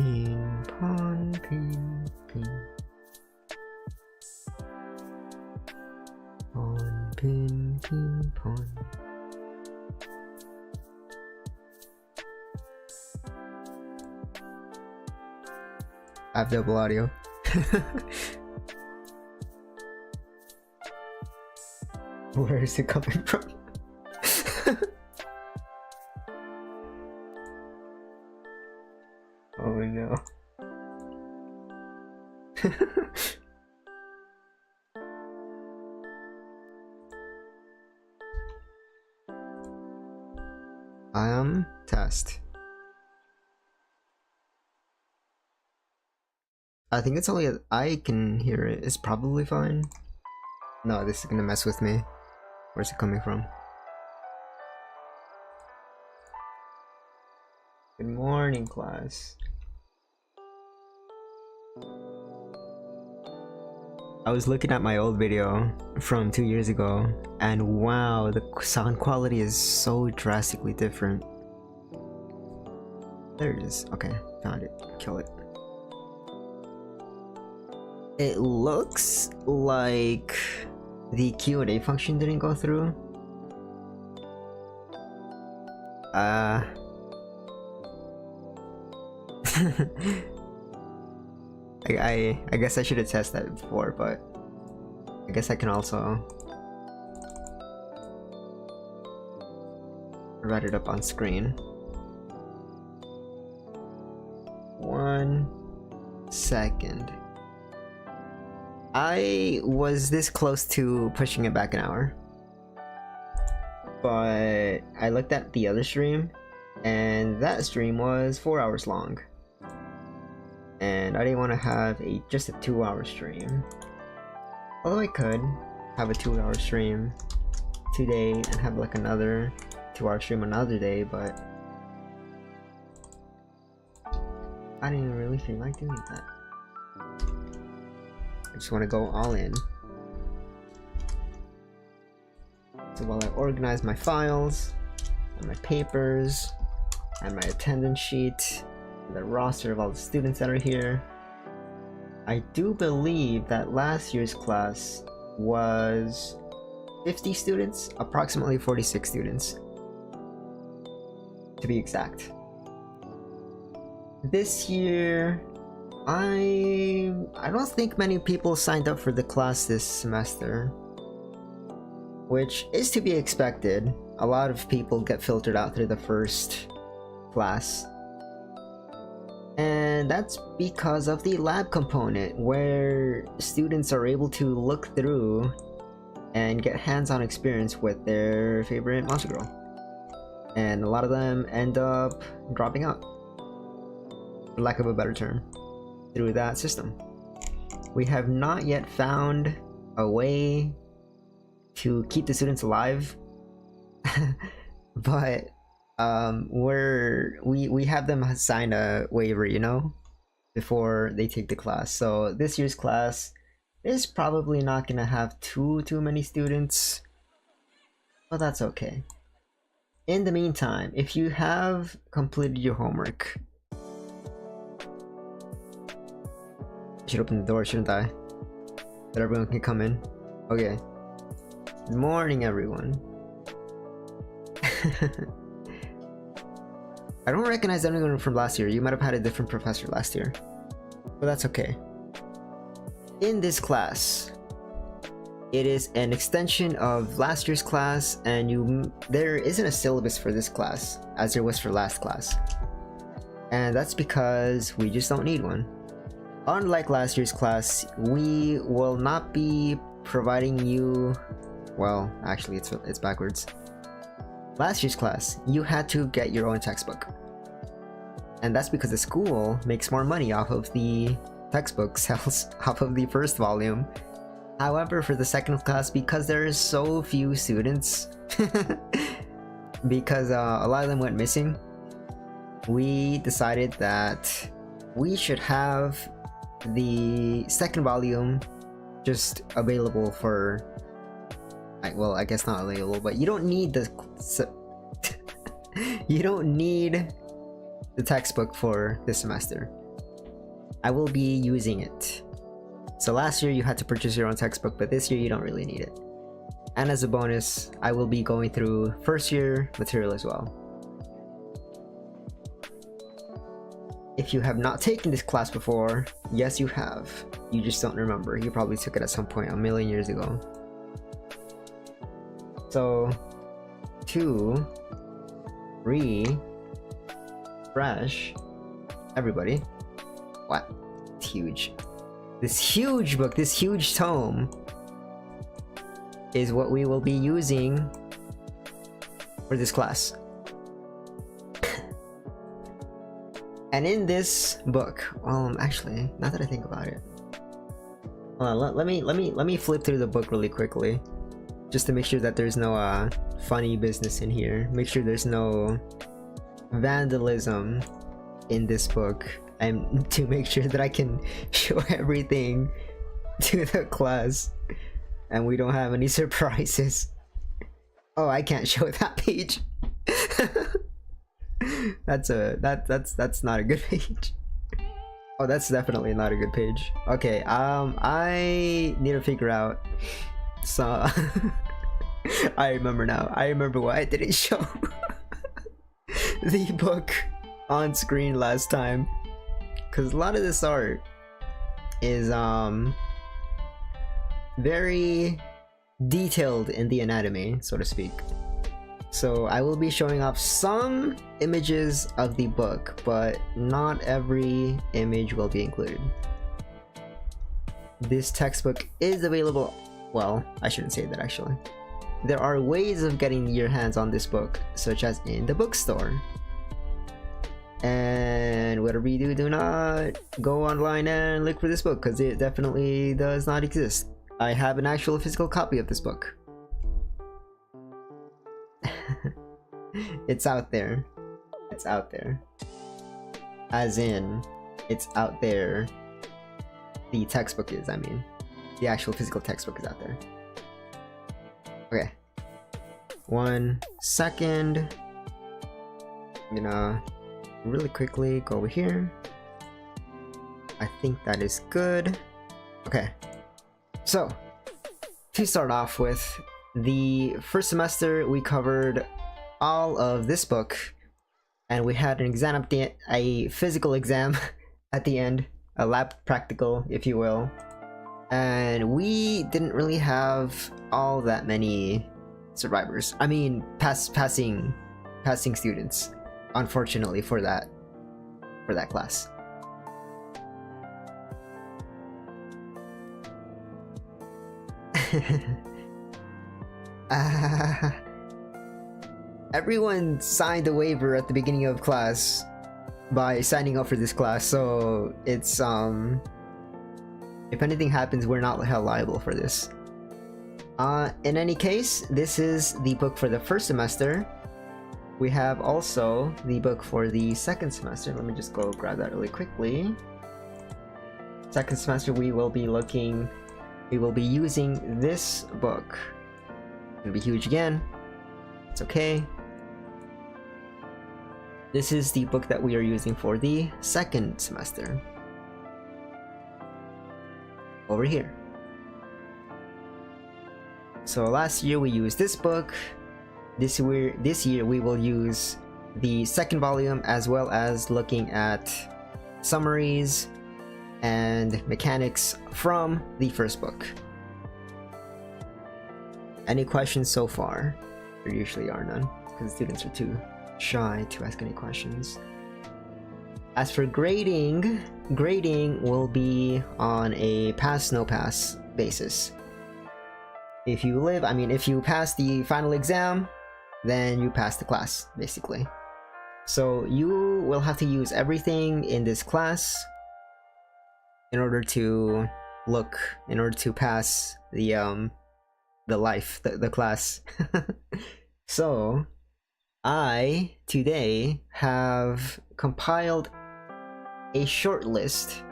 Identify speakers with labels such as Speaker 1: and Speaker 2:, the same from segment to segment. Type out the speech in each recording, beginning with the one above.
Speaker 1: Ping pong, ping, ping. Pong, ping, ping, pong. I have double audio. Where is it coming from? Oh no. Test. I think it's only I can hear it. It's probably fine. No, this is gonna mess with me. Where's it coming from? Good morning, class. I was looking at my old video from 2 years ago, and wow, the sound quality is so drastically different. There it is. Okay, found it. Kill it. It looks like the Q&A function didn't go through. I guess I should have tested that before, but I guess I can also write it up on screen. 1 second. I was this close to pushing it back an hour, but I looked at the other stream, and that stream was 4 hours long, and I didn't want to have just a 2-hour stream. Although I could have a 2-hour stream today and have like another 2-hour stream another day, but I didn't really feel like doing that. I just want to go all in. So while I organize my files and my papers and my attendance sheet and the roster of all the students that are here, I do believe that last year's class was 50 students, approximately 46 students to be exact. This year, I don't think many people signed up for the class this semester, which is to be expected. A lot of people get filtered out through the first class, and that's because of the lab component, where students are able to look through and get hands-on experience with their favorite monster girl, and a lot of them end up dropping out, for lack of a better term, through that system. We have not yet found a way to keep the students alive, but we have them sign a waiver, you know, before they take the class. So this year's class is probably not gonna have too many students, but that's okay. In the meantime, if you have completed your homework, I should open the door, shouldn't I? That everyone can come in. Okay. Good morning, everyone. I don't recognize anyone from last year. You might have had a different professor last year, but that's okay. In this class, it is an extension of last year's class, and there isn't a syllabus for this class as there was for last class, and that's because we just don't need one. Unlike last year's class, we will not be providing you, well, actually it's backwards. Last year's class, you had to get your own textbook, and that's because the school makes more money off of the textbook sales off of the first volume. However, for the second class, because there are so few students, because a lot of them went missing, we decided that we should have the second volume just available for, well, I guess not available, but you don't need the you don't need the textbook for this semester. I will be using it. So last year you had to purchase your own textbook, but this year you don't really need it. And as a bonus, I will be going through first year material as well. If you have not taken this class before, yes you have. You just don't remember. You probably took it at some point a million years ago. So, to refresh everybody. What? It's huge. This huge book, this huge tome is what we will be using for this class. And in this book, actually, now that I think about it, hold on, let me flip through the book really quickly, just to make sure that there's no funny business in here. Make sure there's no vandalism in this book, and to make sure that I can show everything to the class, and we don't have any surprises. Oh, I can't show that page. That's not a good page. Oh, that's definitely not a good page. Okay, I need to figure out. So I remember now. I remember why I didn't show the book on screen last time, because a lot of this art is very detailed in the anatomy, so to speak. So I will be showing off some images of the book, but not every image will be included. This textbook is available. Well, I shouldn't say that actually. There are ways of getting your hands on this book, such as in the bookstore. And whatever you do, do not go online and look for this book, because it definitely does not exist. I have an actual physical copy of this book. It's out there. It's out there. As in, it's out there. The textbook is, I mean. The actual physical textbook is out there. Okay. 1 second. I'm gonna really quickly go over here. I think that is good. Okay. So, to start off with, the first semester we covered all of this book, and we had an exam at the a physical exam at the end, a lab practical, if you will, and we didn't really have all that many survivors. I mean, passing students, unfortunately, for that class. Everyone signed a waiver at the beginning of class by signing up for this class, so it's if anything happens, we're not held liable for this. In any case, this is the book for the first semester. We have also the book for the second semester. Let me just go grab that really quickly. Second semester, we will be using this book. It'll be huge again. It's okay. This is the book that we are using for the second semester. Over here. So last year we used this book. This year we will use the second volume, as well as looking at summaries and mechanics from the first book. Any questions so far? There usually are none, because students are too shy to ask any questions. As for grading will be on a pass no pass basis. If you pass the final exam, then you pass the class, basically. So you will have to use everything in this class in order to pass the class. So I today have compiled a short list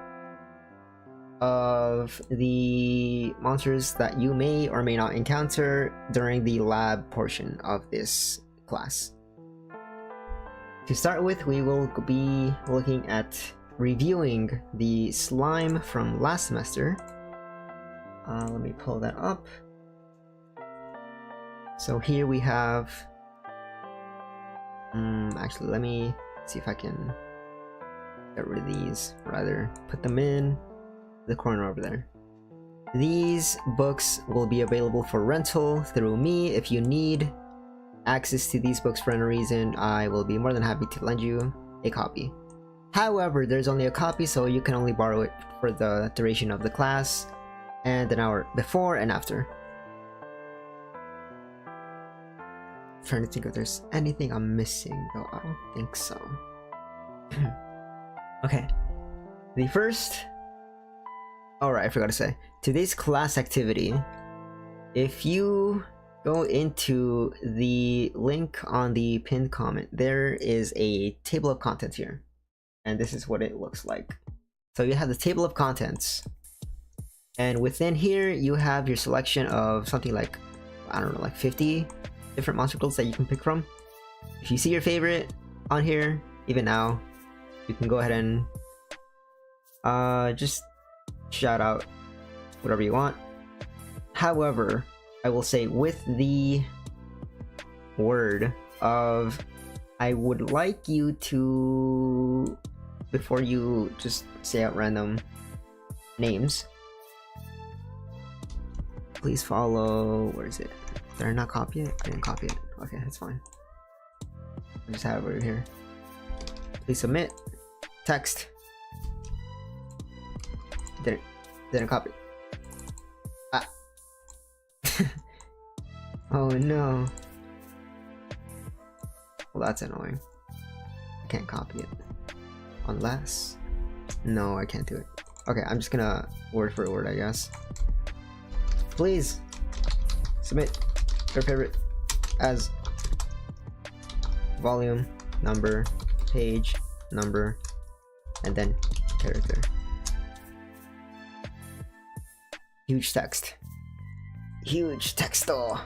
Speaker 1: of the monsters that you may or may not encounter during the lab portion of this class. To start with, we will be looking at reviewing the slime from last semester. Let me pull that up. So here we have... actually, let me see if I can get rid of these. Rather, put them in the corner over there. These books will be available for rental through me. If you need access to these books for any reason, I will be more than happy to lend you a copy. However, there's only a copy, so you can only borrow it for the duration of the class and an hour before and after. I'm trying to think if there's anything I'm missing, though I don't think so. Okay, the first... Alright, I forgot to say. Today's class activity, if you go into the link on the pinned comment, there is a table of contents here. And this is what it looks like. So you have the table of contents. And within here, you have your selection of something like, I don't know, like 50 different monster builds that you can pick from. If you see your favorite on here, even now, you can go ahead and just shout out whatever you want. However, I will say with the word of, I would like you to, before you just say out random names, please follow, where is it? Did I not copy it? I didn't copy it. Okay, that's fine. I just have it over here. Please submit text. Didn't copy. Ah. Oh no. Well, that's annoying. I can't copy it. Unless... No, I can't do it. Okay, I'm just gonna word for word, I guess. Please submit your favorite as volume, number, page, number, and then character. Huge text. Huge text though.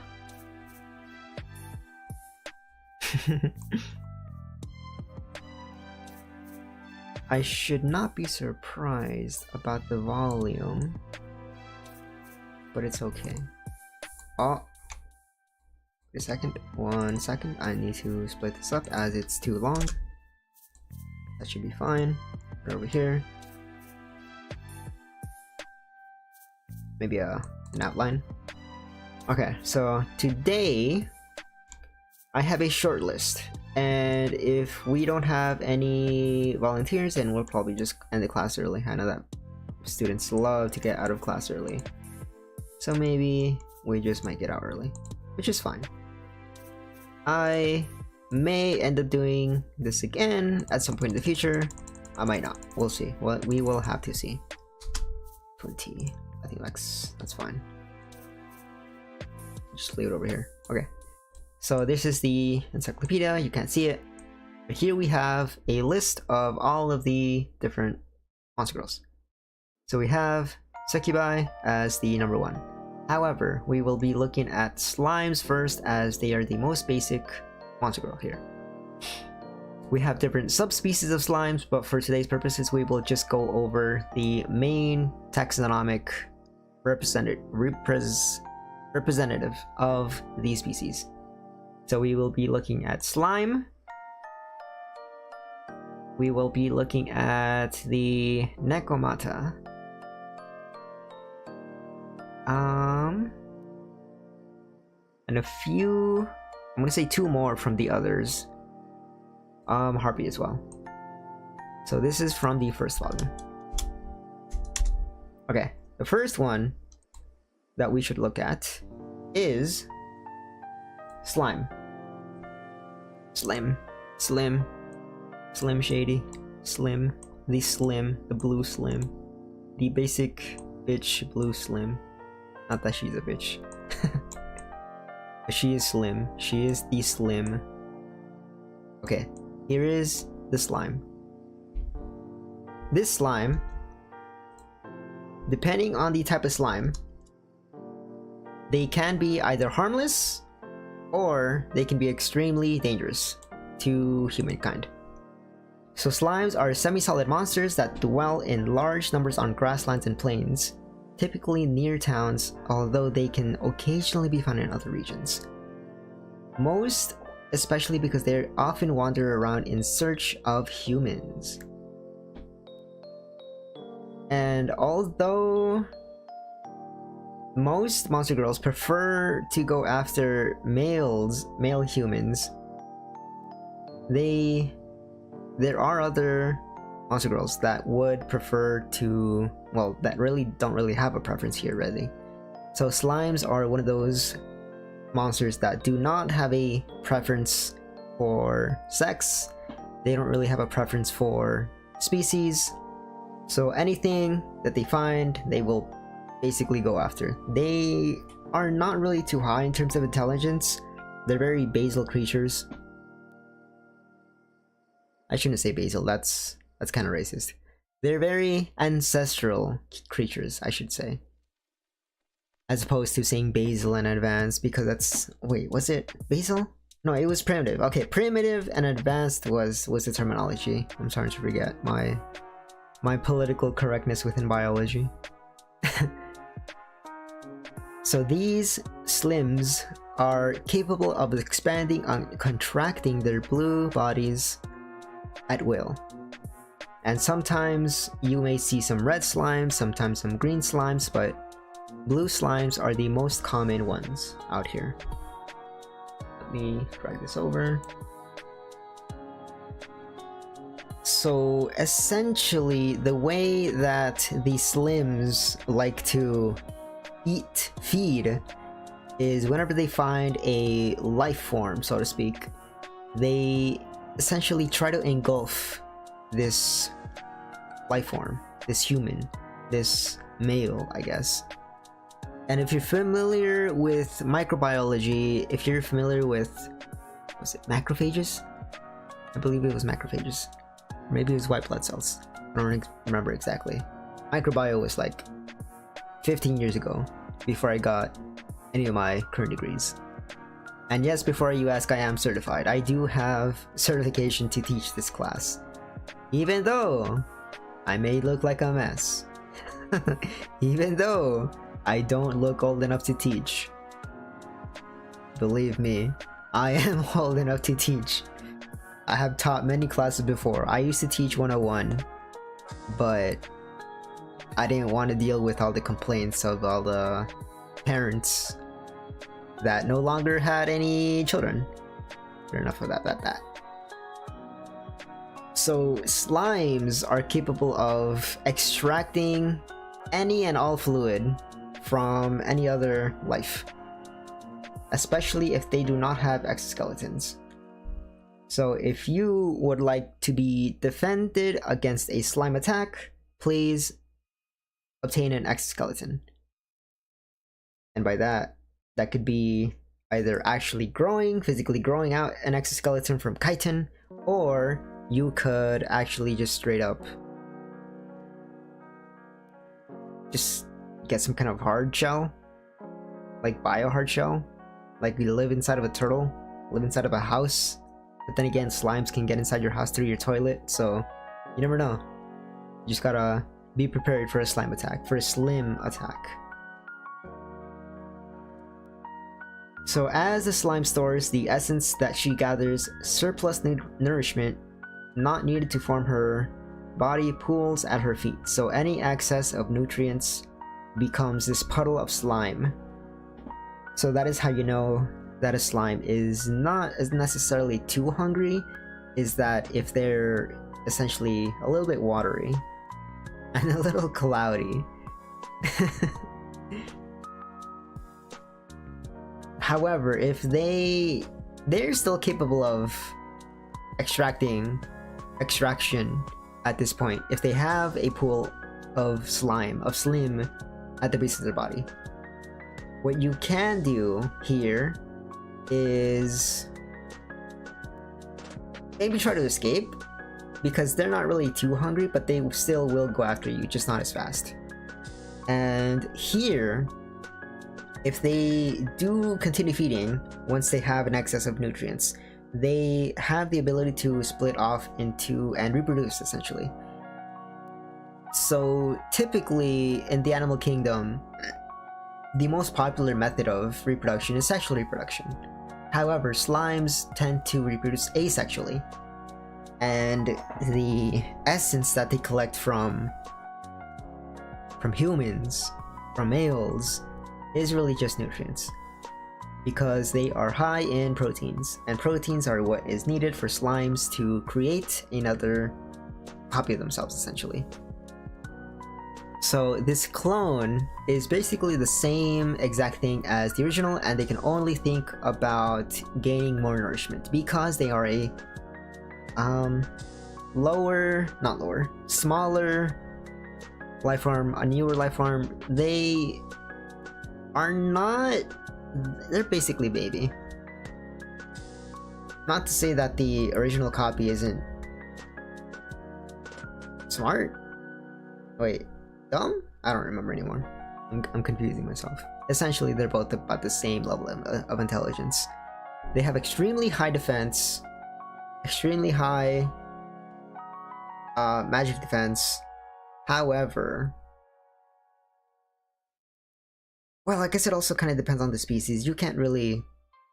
Speaker 1: I should not be surprised about the volume, but it's okay. Oh, wait a second. 1 second. I need to split this up as it's too long. That should be fine. Right over here. Maybe an outline. Okay, so today I have a short list, and if we don't have any volunteers, then we'll probably just end the class early. I know that students love to get out of class early, so maybe we just might get out early, which is fine. I may end up doing this again at some point in the future. I might not. We'll see. Well, we will have to see. 20. I think that's fine. Just leave it over here. Okay. So this is the encyclopedia. You can't see it, but here we have a list of all of the different monster girls. So we have Succubi as the number 1. However, we will be looking at slimes first, as they are the most basic monster girl here. We have different subspecies of slimes, but for today's purposes, we will just go over the main taxonomic representative of these species. So we will be looking at slime. We will be looking at the Necromata. And a few, I'm gonna say 2 more from the others. Harpy as well. So this is from the first volume. Okay, the first one that we should look at is slime. Slim Shady, Slim, the blue Slim, the basic bitch blue Slim. Not that she's a bitch. But she is slim. She is the Slim. Okay, here is the slime. This slime, depending on the type of slime, they can be either harmless or they can be extremely dangerous to humankind. So slimes are semi-solid monsters that dwell in large numbers on grasslands and plains, typically near towns, although they can occasionally be found in other regions. Most, especially because they often wander around in search of humans. And although most monster girls prefer to go after male humans, there are other monster girls that would prefer to, well, that really don't really have a preference here, really. So slimes are one of those monsters that do not have a preference for sex. They don't really have a preference for species. So anything that they find, they will basically go after. They are not really too high in terms of intelligence. They're very basal creatures. I shouldn't say basal, that's kind of racist. They're very ancestral creatures, I should say. As opposed to saying basal and advanced, because that's... Wait, was it basal? No, it was primitive. Okay, primitive and advanced was the terminology. I'm starting to forget my political correctness within biology. So these slims are capable of expanding and contracting their blue bodies at will. And sometimes you may see some red slimes, sometimes some green slimes, but blue slimes are the most common ones out here. Let me drag this over. So essentially, the way that the slims like to feed is whenever they find a life form, so to speak, they essentially try to engulf this life form, this human, this male, I guess. And if you're familiar with microbiology, if you're familiar with, was it macrophages? I believe it was macrophages. Maybe it was white blood cells. I don't remember exactly. Microbiology was like 15 years ago, before I got any of my current degrees. And yes, before you ask, I am certified. I do have certification to teach this class. Even though I may look like a mess. Even though I don't look old enough to teach. Believe me, I am old enough to teach. I have taught many classes before. I used to teach 101, but I didn't want to deal with all the complaints of all the parents that no longer had any children. Fair enough of that. So slimes are capable of extracting any and all fluid from any other life, especially if they do not have exoskeletons. So if you would like to be defended against a slime attack, please obtain an exoskeleton. And by that could be either actually physically growing out an exoskeleton from chitin, or you could actually just straight up just get some kind of hard shell, like bio hard shell, like you live inside of a turtle, live inside of a house. But then again, slimes can get inside your house through your toilet, so you never know. You just gotta be prepared for a slime attack, for a slim attack. So as the slime stores the essence that she gathers, surplus nourishment not needed to form her body pools at her feet. So any excess of nutrients becomes this puddle of slime. So that is how you know that a slime is not as necessarily too hungry, is that if they're essentially a little bit watery and a little cloudy. However, if they're still capable of extraction at this point, if they have a pool of slim at the base of their body. What you can do here is maybe try to escape, because they're not really too hungry, but they still will go after you, just not as fast. And here, if they do continue feeding once they have an excess of nutrients, they have the ability to split off into and reproduce essentially. So typically in the animal kingdom, the most popular method of reproduction is sexual reproduction. However, slimes tend to reproduce asexually, and the essence that they collect from humans, from males, is really just nutrients, because they are high in proteins, and proteins are what is needed for slimes to create another copy of themselves essentially. So this clone is basically the same exact thing as the original, and they can only think about gaining more nourishment because they are a smaller life form, a newer life form. They are not, they're basically baby. Not to say that the original copy isn't smart. Wait, dumb? I don't remember anymore. I'm confusing myself. Essentially, they're both about the same level of intelligence. They have extremely high defense, extremely high magic defense. However, well, I guess it also kind of depends on the species. You can't really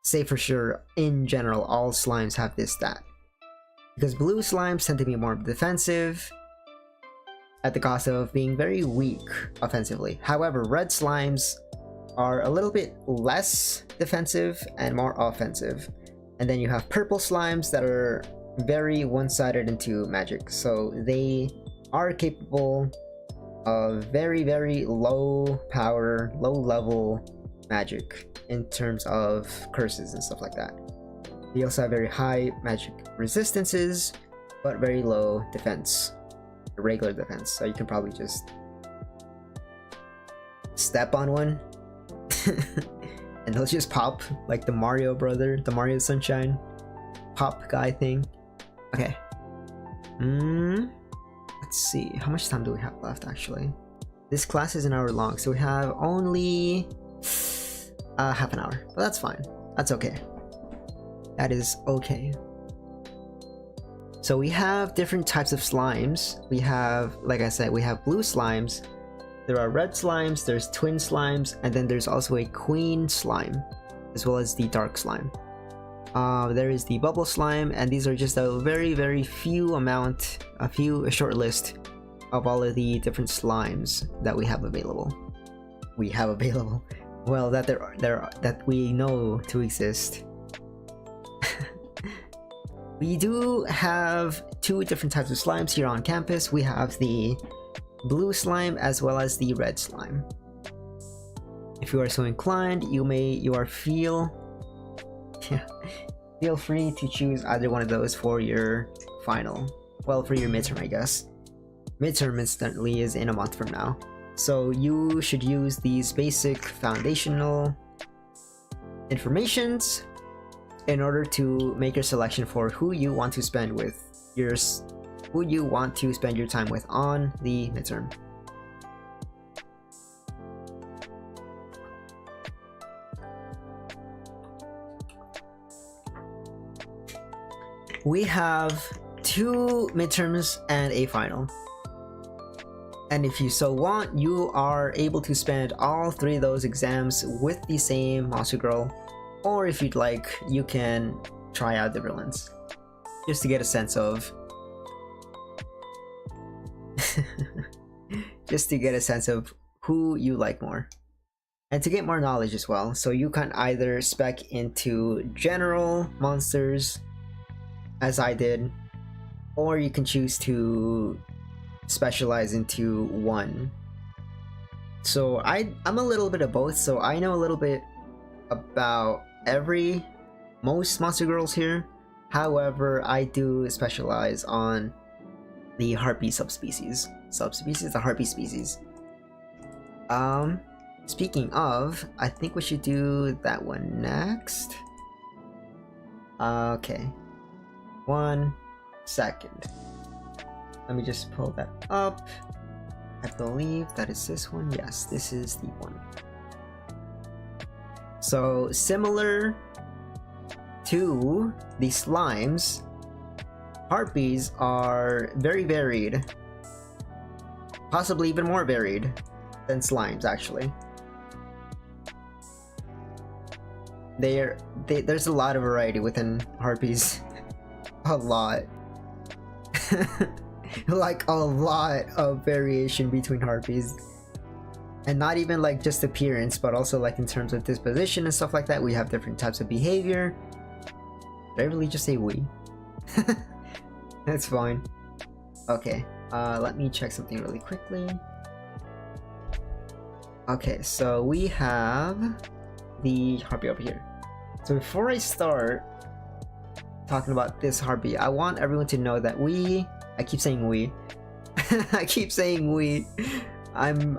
Speaker 1: say for sure in general all slimes have this stat, because blue slimes tend to be more defensive at the cost of being very weak offensively. However, red slimes are a little bit less defensive and more offensive. And then you have purple slimes that are very one-sided into magic, so they are capable of very, very low power, low level magic in terms of curses and stuff like that. They also have very high magic resistances, but very low defense, regular defense, so you can probably just step on one and they'll just pop, like the Mario brother, the Mario Sunshine pop guy thing. Okay. Let's see, how much time do we have left actually? This class is an hour long, so we have only half an hour, but that's fine. That's okay. That is okay. So we have different types of slimes. We have, like I said, we have blue slimes. There are red slimes, there's twin slimes, and then there's also a queen slime, as well as the dark slime. There is the bubble slime, and these are just a very, very few amount, a short list of all of the different slimes that we have available. Well, that we know to exist. We do have two different types of slimes here on campus. We have the blue slime as well as the red slime. If you are so inclined, feel free to choose either one of those for your final. Well, for your midterm, I guess. Midterm instantly is in a month from now. So you should use these basic foundational informations in order to make your selection for who you want to spend your time with on the midterm. We have 2 midterms and a final. And if you so want, you are able to spend all 3 of those exams with the same Monster Girl. Or if you'd like, you can try out different ones, just to get a sense of who you like more, and to get more knowledge as well. So you can either spec into general monsters, as I did, or you can choose to specialize into one. So I'm a little bit of both, so I know a little bit about most monster girls here. However, I do specialize on the harpy subspecies. The harpy species. Speaking of, I think we should do that one next. Okay. 1 second. Let me just pull that up. I believe that is this one. Yes, this is the one. So similar to the slimes, harpies are very varied. Possibly even more varied than slimes, actually. There's a lot of variety within harpies. A lot. Like a lot of variation between harpies. And not even like just appearance, but also like in terms of disposition and stuff like that. We have different types of behavior. Did I really just say we? That's fine. Okay, let me check something really quickly. Okay, so we have the harpy over here. So before I start talking about this harpy, I want everyone to know that I keep saying we. I keep saying we. I'm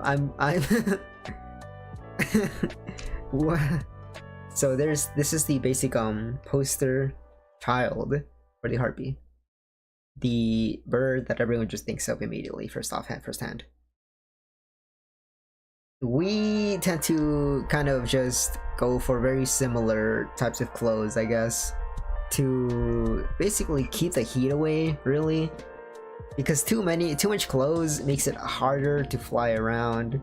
Speaker 1: So this is the basic poster child for the harpy. The bird that everyone just thinks of immediately, first hand. We tend to kind of just go for very similar types of clothes, I guess, to basically keep the heat away, really, because too much clothes makes it harder to fly around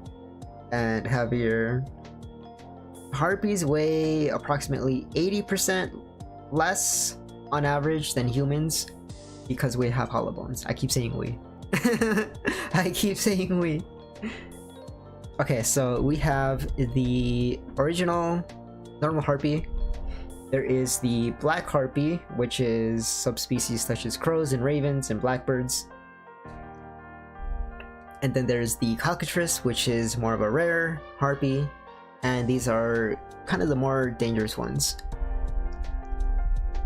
Speaker 1: and heavier. Harpies weigh approximately 80% less on average than humans because we have hollow bones. I keep saying we. I keep saying we. Okay, so we have the original normal harpy. There is the black harpy, which is subspecies such as crows and ravens and blackbirds. And then there's the cockatrice, which is more of a rare harpy. And these are kind of the more dangerous ones.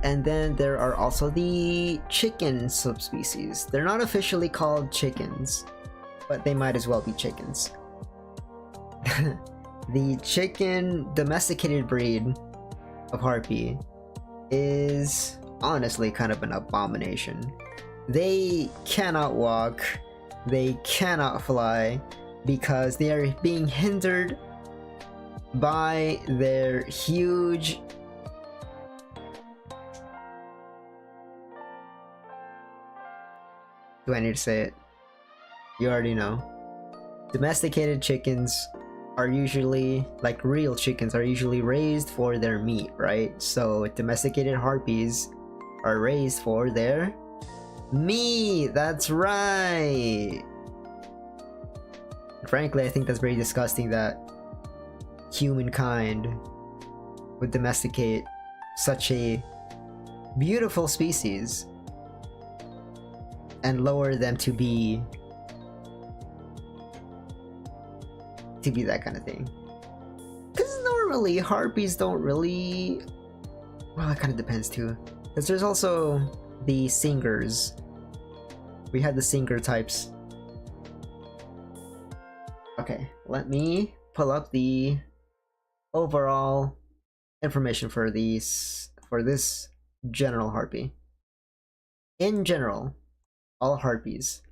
Speaker 1: And then there are also the chicken subspecies. They're not officially called chickens, but they might as well be chickens. The chicken domesticated breed of harpy is honestly kind of an abomination. They cannot walk, they cannot fly, because they are being hindered by their huge do I need to say it? You already know. Domesticated chickens are usually, like real chickens, are usually raised for their meat, right? So domesticated harpies are raised for their meat. That's right. Frankly, I think that's very disgusting that humankind would domesticate such a beautiful species and lower them to be that kind of thing. Because normally harpies don't really, well, it kind of depends too, because there's also the singers. We had the singer types. Okay, let me pull up the overall information for this general harpy. In general, all harpies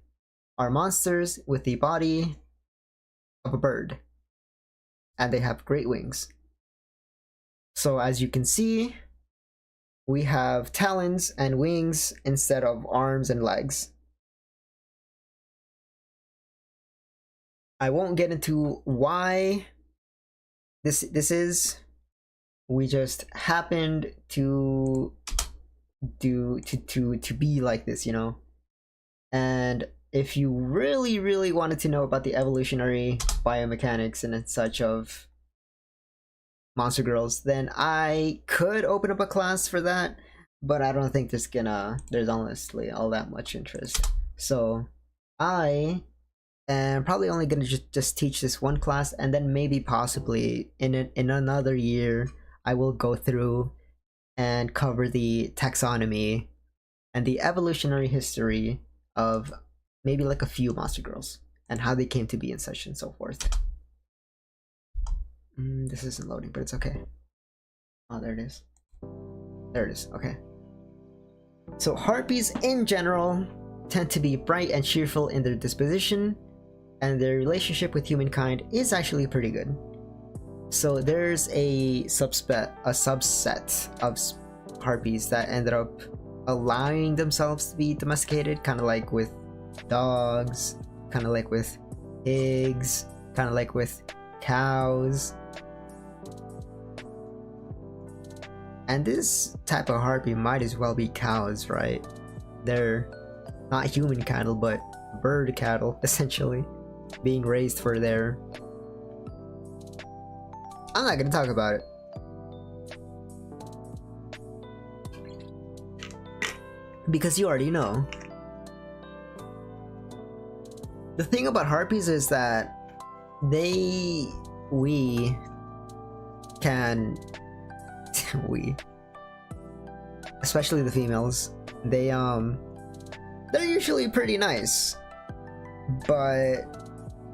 Speaker 1: are monsters with the body of a bird, and they have great wings. So as you can see, we have talons and wings instead of arms and legs. I won't get into why this is. We just happened to be like this, you know. And if you really wanted to know about the evolutionary biomechanics and such of monster girls, then I could open up a class for that, but I don't think there's honestly all that much interest. So I am probably only gonna just teach this one class, and then maybe possibly in another year I will go through and cover the taxonomy and the evolutionary history of maybe like a few monster girls and how they came to be and such and so forth. This isn't loading, but it's okay. Oh, there it is. There it is. Okay. So harpies in general tend to be bright and cheerful in their disposition, and their relationship with humankind is actually pretty good. So there's a subset of harpies that ended up allowing themselves to be domesticated, kind of like with dogs, kind of like with pigs, kind of like with cows. And this type of harpy might as well be cows, right? They're not human cattle, but bird cattle, essentially, being raised for their... I'm not gonna talk about it. Because you already know. The thing about harpies is that we can, especially the females, they're usually pretty nice, but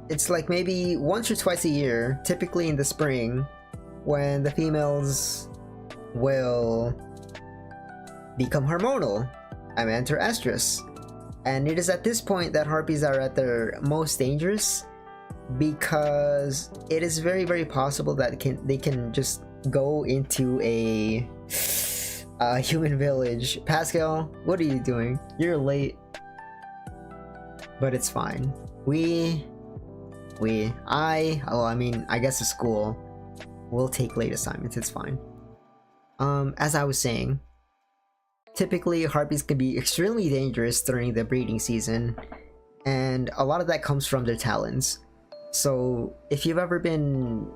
Speaker 1: it's like maybe once or twice a year, typically in the spring, when the females will become hormonal and enter estrus. And it is at this point that harpies are at their most dangerous, because it is very, very possible that they can just go into a human village. Pascal, what are you doing? You're late. But it's fine. I guess the school will take late assignments. It's fine. As I was saying, typically harpies can be extremely dangerous during the breeding season, and a lot of that comes from their talons. So if you've ever been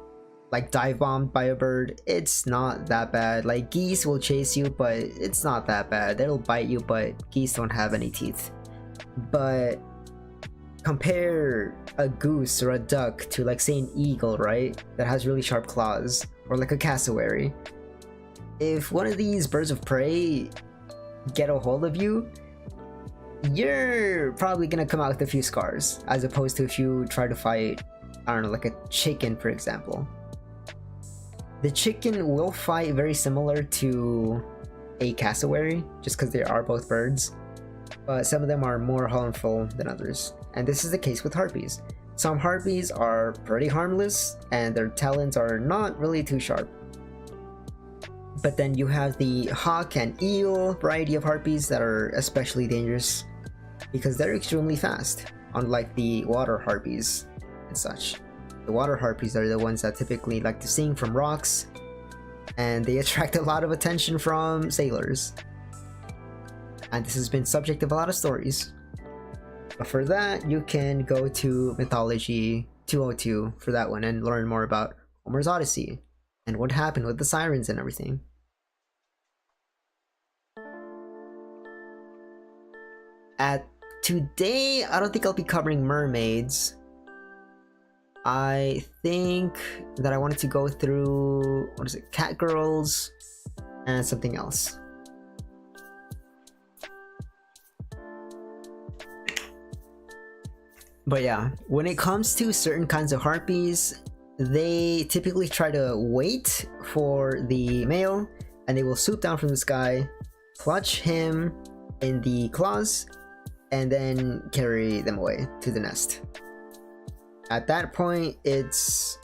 Speaker 1: like dive bombed by a bird, it's not that bad. Like geese will chase you, but it's not that bad. They'll bite you, but geese don't have any teeth. But compare a goose or a duck to, like, say, an eagle, right? That has really sharp claws, or like a cassowary. If one of these birds of prey get a hold of you, you're probably gonna come out with a few scars, as opposed to if you try to fight, I don't know, like a chicken, for example. The chicken will fight very similar to a cassowary, just because they are both birds, but some of them are more harmful than others. And this is the case with harpies. Some harpies are pretty harmless, and their talons are not really too sharp. But then you have the hawk and eel variety of harpies that are especially dangerous, because they're extremely fast, unlike the water harpies and such. The water harpies are the ones that typically like to sing from rocks, and they attract a lot of attention from sailors. And this has been subject of a lot of stories. But for that, you can go to Mythology 202 for that one and learn more about Homer's Odyssey and what happened with the sirens and everything. Today, I don't think I'll be covering mermaids. I think that I wanted to go through, what is it, cat girls and something else. But yeah, when it comes to certain kinds of harpies, they typically try to wait for the male, and they will swoop down from the sky, clutch him in the claws, and then carry them away to the nest. At that point, it's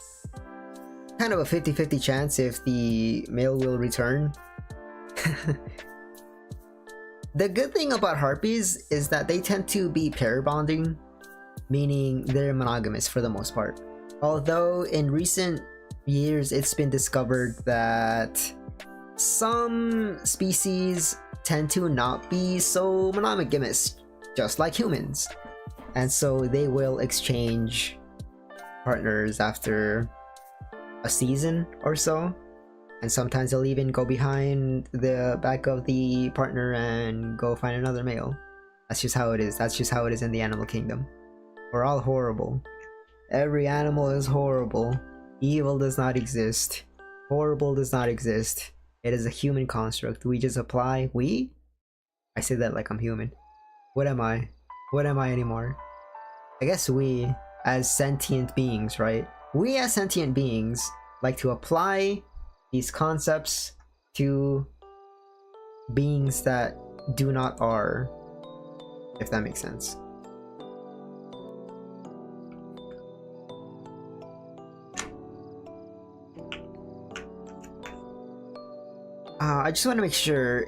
Speaker 1: kind of a 50-50 chance if the male will return. The good thing about harpies is that they tend to be pair bonding, meaning they're monogamous for the most part. Although in recent years it's been discovered that some species tend to not be so monogamous, just like humans. And so they will exchange partners after a season or so. And sometimes they'll even go behind the back of the partner and go find another male. That's just how it is. That's just how it is in the animal kingdom. We're all horrible. Every animal is horrible. Evil does not exist. Horrible does not exist. It is a human construct. We just apply. I say that like I'm human. What am I? What am I anymore? I guess we, as sentient beings, right? We as sentient beings like to apply these concepts to beings that do not are, if that makes sense. I just want to make sure.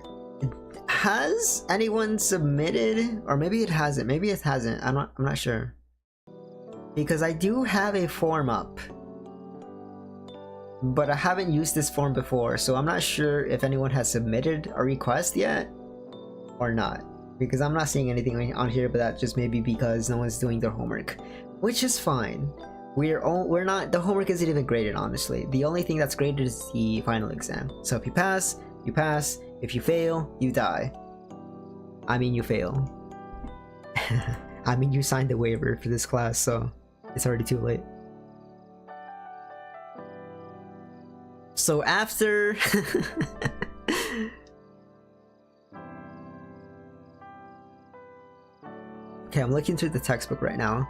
Speaker 1: Has anyone submitted, or maybe it hasn't? Maybe it hasn't. I'm not sure. Because I do have a form up, but I haven't used this form before, so I'm not sure if anyone has submitted a request yet or not. Because I'm not seeing anything on here, but that just maybe because no one's doing their homework, which is fine. We're not. The homework isn't even graded, honestly. The only thing that's graded is the final exam. So if you pass, you pass. If you fail, you die. I mean, you fail. I mean, you signed the waiver for this class, so it's already too late. So after... Okay, I'm looking through the textbook right now.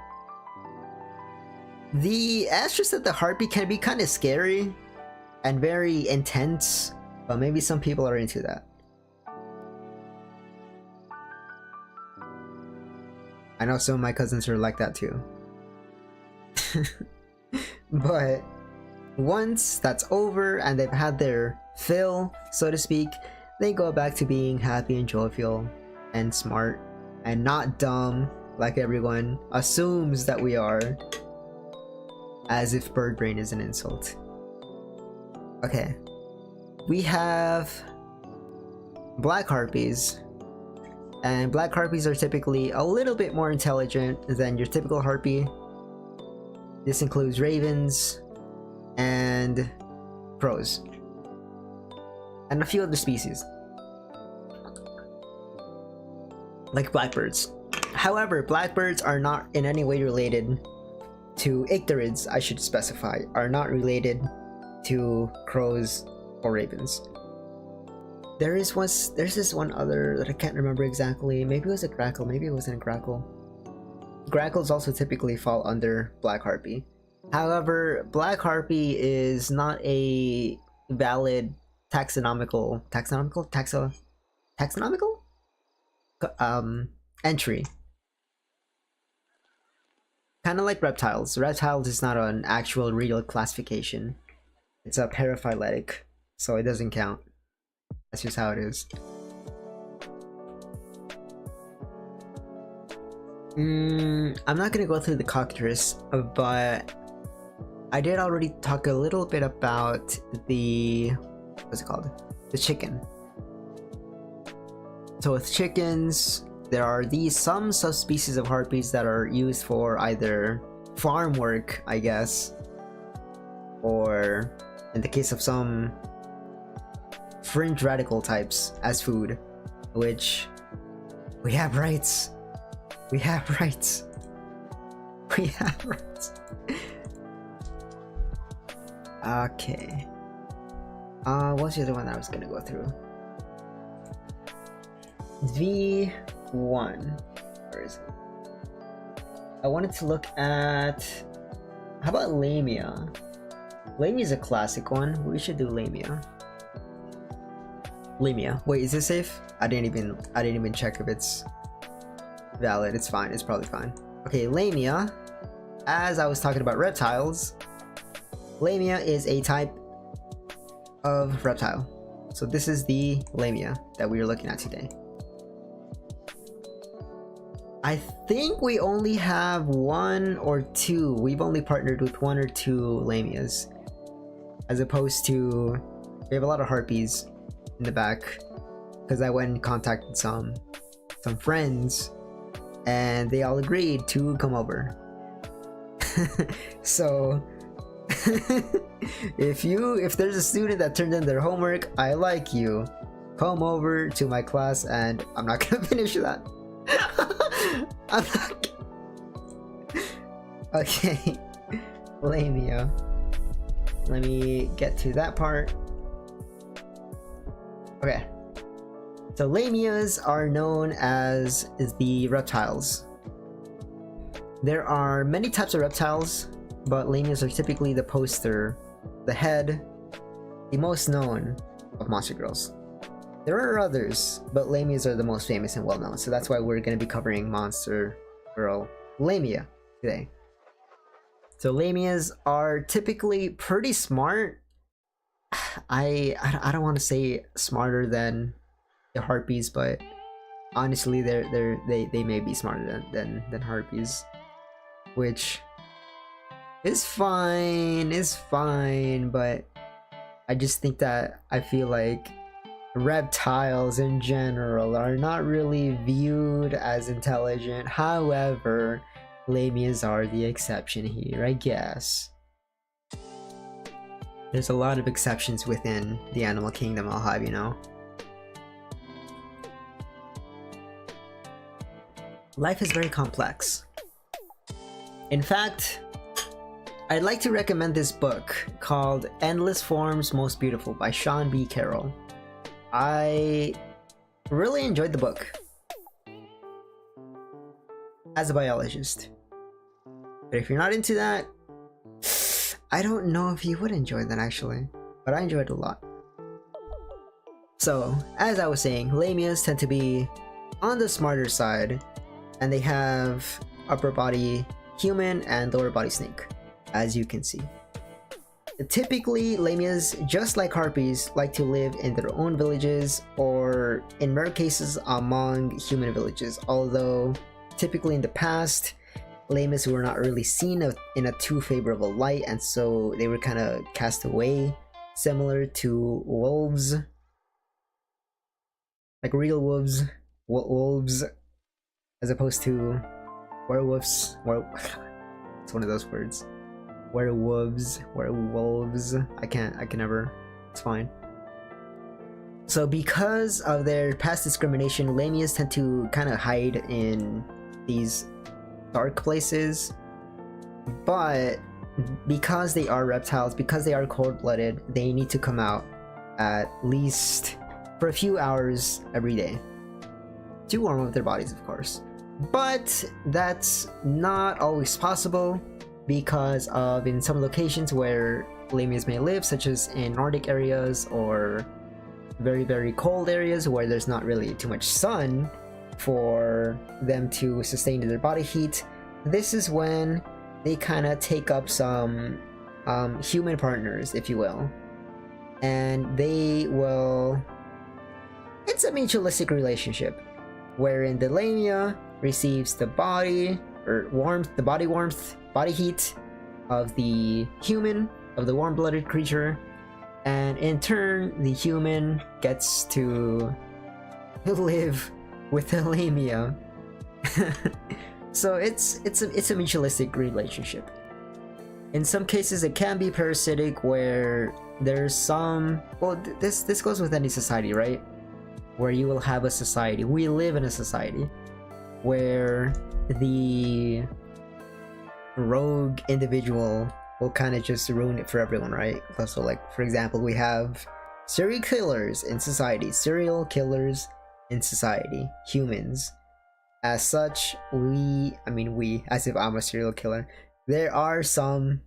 Speaker 1: The answers that the heartbeat can be kind of scary and very intense, but maybe some people are into that. I know some of my cousins are like that too. But once that's over and they've had their fill, so to speak, they go back to being happy and joyful and smart and not dumb like everyone assumes that we are, as if bird brain is an insult. Okay, we have black harpies, and black harpies are typically a little bit more intelligent than your typical harpy. This includes ravens and crows and a few other species like blackbirds. However, blackbirds are not in any way related to icterids, I should specify, are not related to crows or ravens. There's this one other that I can't remember exactly. Maybe it was a grackle, maybe it wasn't a grackle. Grackles also typically fall under black harpy. However, black harpy is not a valid taxonomical entry. Kind of like reptiles. Reptiles is not an actual real classification. It's a paraphyletic, so it doesn't count. That's just how it is. I'm not gonna go through the cockatrice, but I did already talk a little bit about the, what's it called? The chicken. So with chickens, there are some subspecies of harpies that are used for either farm work, I guess, or in the case of some fringe radical types, as food, which we have rights. We have rights. We have rights. Okay. What's the other one that I was gonna go through? V1. Where is it? I wanted to look at... How about Lamia? Lamia is a classic one. We should do Lamia. Lamia. Wait, is this safe? I didn't even check if it's valid. It's fine. It's probably fine. Okay, Lamia. As I was talking about reptiles, Lamia is a type of reptile. So this is the Lamia that we are looking at today. I think we only have one or two. We've only partnered with one or two Lamias, as opposed to we have a lot of harpies in the back, because I went and contacted some friends and they all agreed to come over. So if there's a student that turned in their homework, I like you. Come over to my class, and I'm not gonna finish that. I'm not. Okay, Lamia. Let me get to that part. Okay. So Lamias are known as the reptiles. There are many types of reptiles, but Lamias are typically the poster, the head, the most known of monster girls. There are others, but Lamias are the most famous and well known, so that's why we're going to be covering Monster Girl Lamia today. So Lamias are typically pretty smart, I don't want to say smarter than the harpies, but honestly, they may be smarter than harpies, which is fine, but I just think that I feel like reptiles in general are not really viewed as intelligent. However, lamias are the exception here, I guess. There's a lot of exceptions within the animal kingdom, I'll have you know. Life is very complex. In fact, I'd like to recommend this book called Endless Forms Most Beautiful by Sean B. Carroll. I really enjoyed the book as a biologist. But if you're not into that, I don't know if you would enjoy that actually, but I enjoyed it a lot. So, as I was saying, lamias tend to be on the smarter side, and they have upper body human and lower body snake, as you can see. Typically, lamias, just like harpies, like to live in their own villages or in rare cases among human villages, although typically in the past, lamias were not really seen in a too favorable light, and so they were kind of cast away, similar to wolves, like real wolves, as opposed to werewolves. It's one of those words. Werewolves. I can never. It's fine. So because of their past discrimination, lamias tend to kind of hide in these dark places. But because they are reptiles, because they are cold-blooded, they need to come out at least for a few hours every day to warm up their bodies, of course. But that's not always possible because of in some locations where lamias may live, such as in Nordic areas or very, very cold areas where there's not really too much sun for them to sustain their body heat. This is when they kind of take up some human partners, if you will, and they will. It's a mutualistic relationship wherein the lamia receives the body warmth, body heat of the human, of the warm-blooded creature, and in turn the human gets to live with the lamia. So it's a mutualistic relationship. In some cases it can be parasitic, where there's some, well, this goes with any society, right? Where you will have a society, we live in a society where the rogue individual will kind of just ruin it for everyone, right? So like, for example, we have serial killers in society, humans. As such, we, as if I'm a serial killer, there are some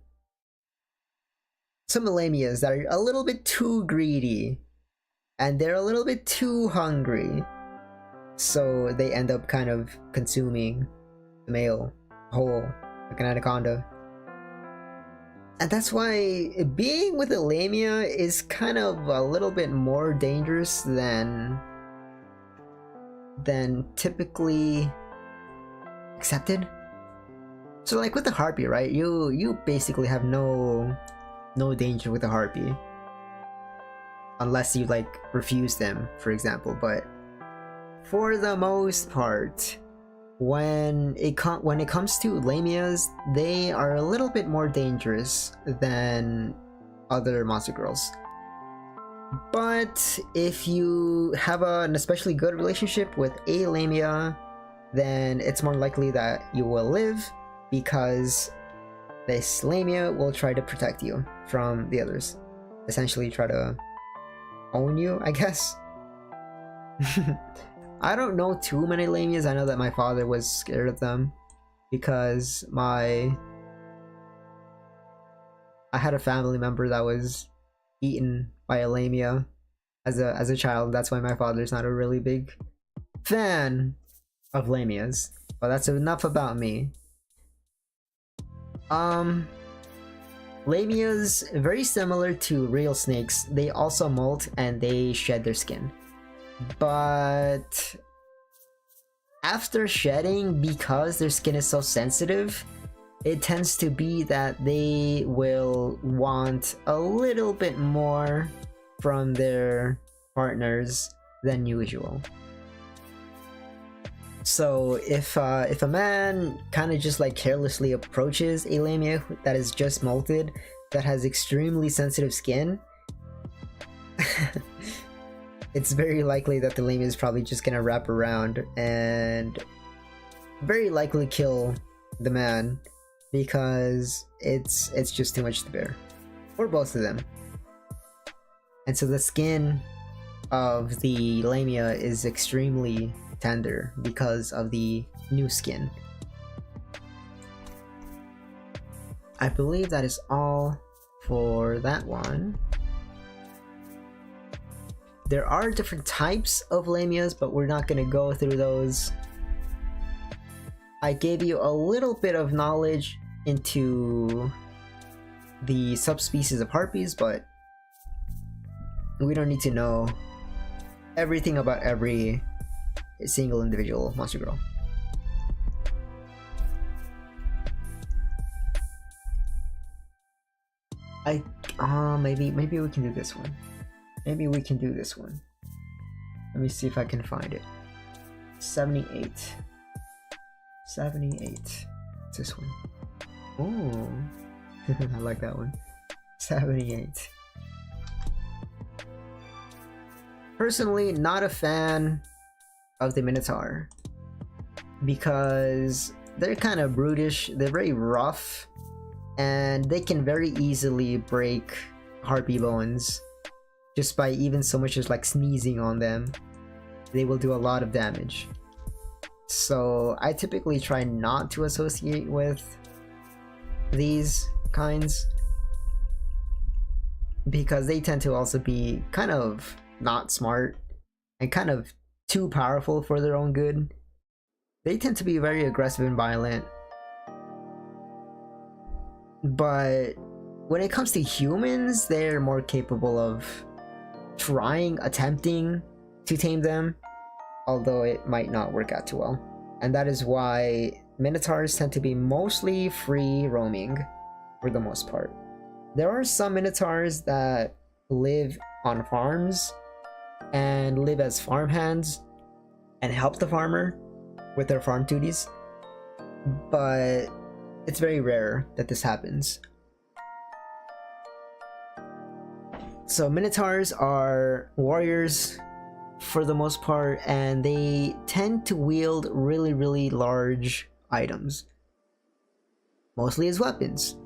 Speaker 1: lamias that are a little bit too greedy, and they're a little bit too hungry, so they end up kind of consuming the male whole, like an anaconda. And that's why being with a lamia is kind of a little bit more dangerous than typically accepted. So like with the harpy, right? You basically have no danger with the harpy, unless you like refuse them, for example. But for the most part, when it comes to lamias, they are a little bit more dangerous than other monster girls. But if you have an especially good relationship with a lamia, then it's more likely that you will live, because this lamia will try to protect you from the others, essentially try to own you, I guess. I don't know too many lamias. I know that my father was scared of them because I had a family member that was eaten by a lamia as a child. That's why my father's not a really big fan of lamias. But that's enough about me. Lamias, very similar to real snakes, they also molt and they shed their skin. But after shedding, because their skin is so sensitive, it tends to be that they will want a little bit more from their partners than usual. So if a man kind of just like carelessly approaches a lamia that is just molted, that has extremely sensitive skin, it's very likely that the lamia is probably just gonna wrap around and very likely kill the man, because it's just too much to bear, or both of them. And so the skin of the lamia is extremely tender because of the new skin. I believe that is all for that one. There are different types of lamias, but we're not going to go through those. I gave you a little bit of knowledge into the subspecies of harpies, but we don't need to know everything about every single individual monster girl. Maybe we can do this one. Maybe we can do this one. Let me see if I can find it. 78. 78. It's this one. Oh, I like that one. 78. Personally, not a fan of the Minotaur, because they're kind of brutish, they're very rough, and they can very easily break harpy bones just by even so much as like sneezing on them. They will do a lot of damage. So I typically try not to associate with these kinds, because they tend to also be kind of not smart and kind of too powerful for their own good. They tend to be very aggressive and violent. But when it comes to humans, they're more capable of attempting to tame them, although it might not work out too well. And that is why Minotaurs tend to be mostly free roaming for the most part. There are some Minotaurs that live on farms and live as farmhands and help the farmer with their farm duties, but it's very rare that this happens. So Minotaurs are warriors for the most part, and they tend to wield really large items, mostly as weapons.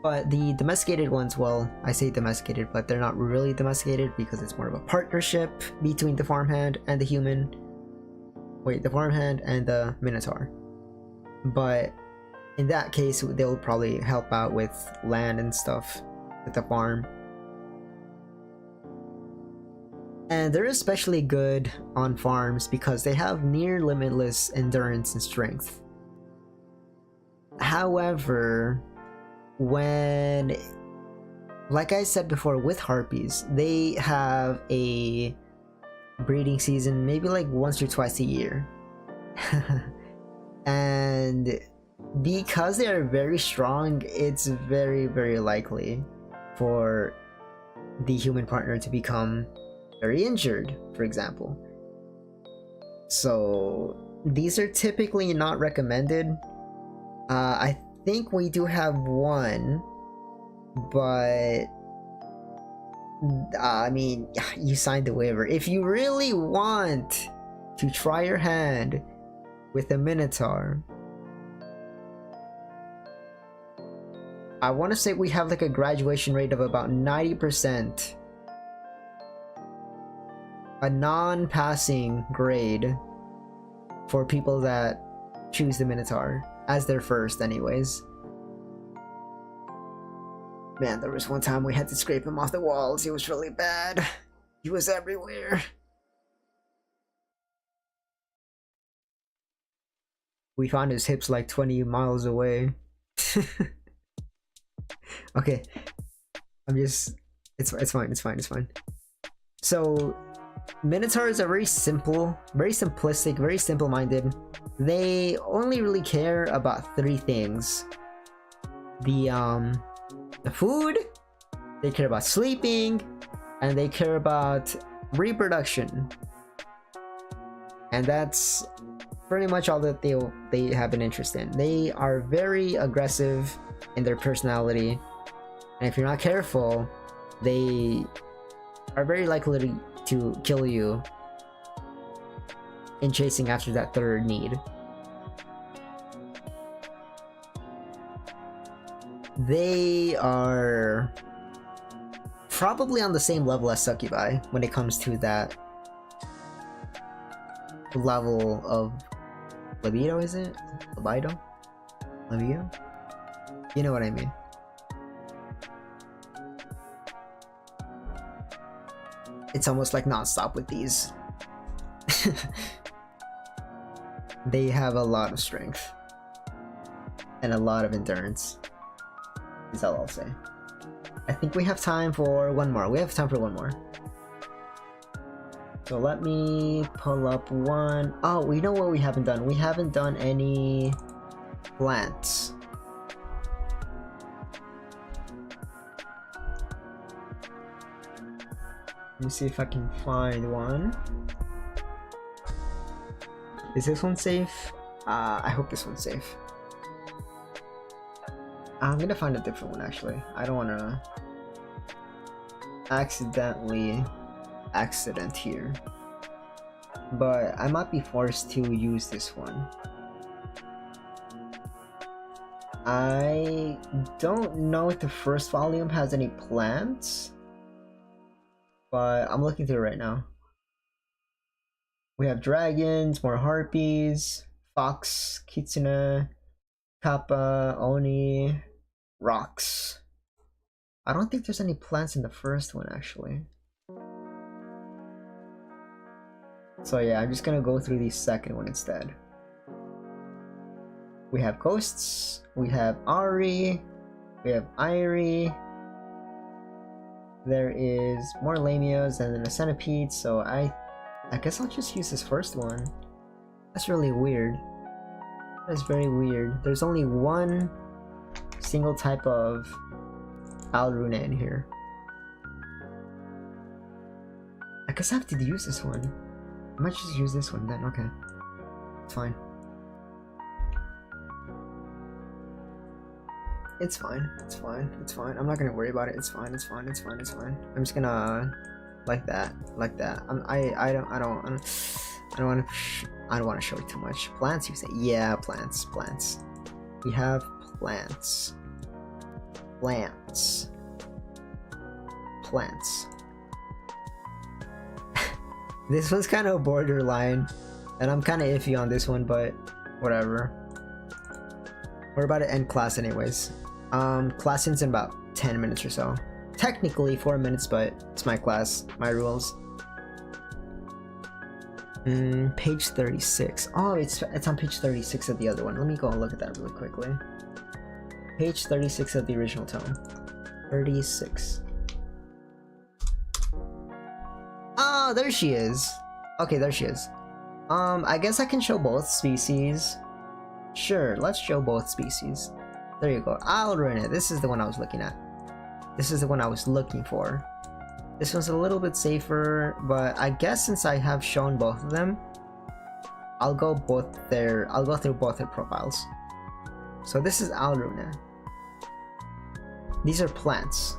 Speaker 1: But the domesticated ones, well, I say domesticated, but they're not really domesticated because it's more of a partnership between the farmhand and the human. Wait, the farmhand and the Minotaur. But in that case, they'll probably help out with land and stuff with the farm. And they're especially good on farms because they have near limitless endurance and strength. However, when, like I said before, with harpies, they have a breeding season maybe like once or twice a year. And because they are very strong, it's very likely for the human partner to become very injured, for example. So these are typically not recommended. I think we do have one, but I mean, you signed the waiver. If you really want to try your hand with a Minotaur, I want to say we have like a graduation rate of about 90%. A non-passing grade for people that choose the Minotaur as their first anyways. Man, there was one time we had to scrape him off the walls. He was really bad. He was everywhere. We found his hips like 20 miles away. Okay, I'm just. It's fine. It's fine. It's fine. So, Minotaurs are very simple, very simplistic, very simple-minded. They only really care about three things: the food, they care about sleeping, and they care about reproduction. And that's pretty much all that they have an interest in. They are very aggressive in their personality, and if you're not careful, they are very likely to kill you in chasing after that third need. They are probably on the same level as succubi when it comes to that level of libido, is it? Libido? Libido? You know what I mean. It's almost like non-stop with these. They have a lot of strength and a lot of endurance, is all I'll say. I think we have time for one more. We have time for one more. So let me pull up one. Oh, we know what we haven't done. We haven't done any plants. Let me see if I can find one. Is this one safe? I hope this one's safe. I'm gonna find a different one actually. I don't wanna accident here. But I might be forced to use this one. I don't know if the first volume has any plants, but I'm looking through it right now. We have dragons, more harpies, fox, kitsune, kappa, oni, rocks. I don't think there's any plants in the first one actually. So yeah, I'm just gonna go through the second one instead. We have ghosts, we have Ari, we have Irie. There is more lamias and then a centipede, so I guess I'll just use this first one. That's really weird. That's very weird. There's only one single type of Alruna in here. I guess I have to use this one. I might just use this one then, okay. It's fine. It's fine, it's fine, it's fine. I'm not gonna worry about it. It's fine, it's fine, it's fine, it's fine. I'm just gonna like that, like that. I don't want to show it too much. Plants, you say? Yeah, plants. We have plants. This one's kind of borderline, and I'm kind of iffy on this one, but whatever. We're about to end class anyways. Class ends in about 10 minutes or so. Technically 4 minutes, but it's my class, my rules. Page 36. Oh, it's on page 36 of the other one. Let me go and look at that really quickly. Page 36 of the original tome. 36. Oh, there she is. Okay, there she is. I guess I can show both species. Sure, let's show both species. There you go. I'll run it. This is the one I was looking at. This is the one I was looking for. This one's a little bit safer, but I guess since I have shown both of them, I'll go through both their profiles. So this is Alruna. These are plants.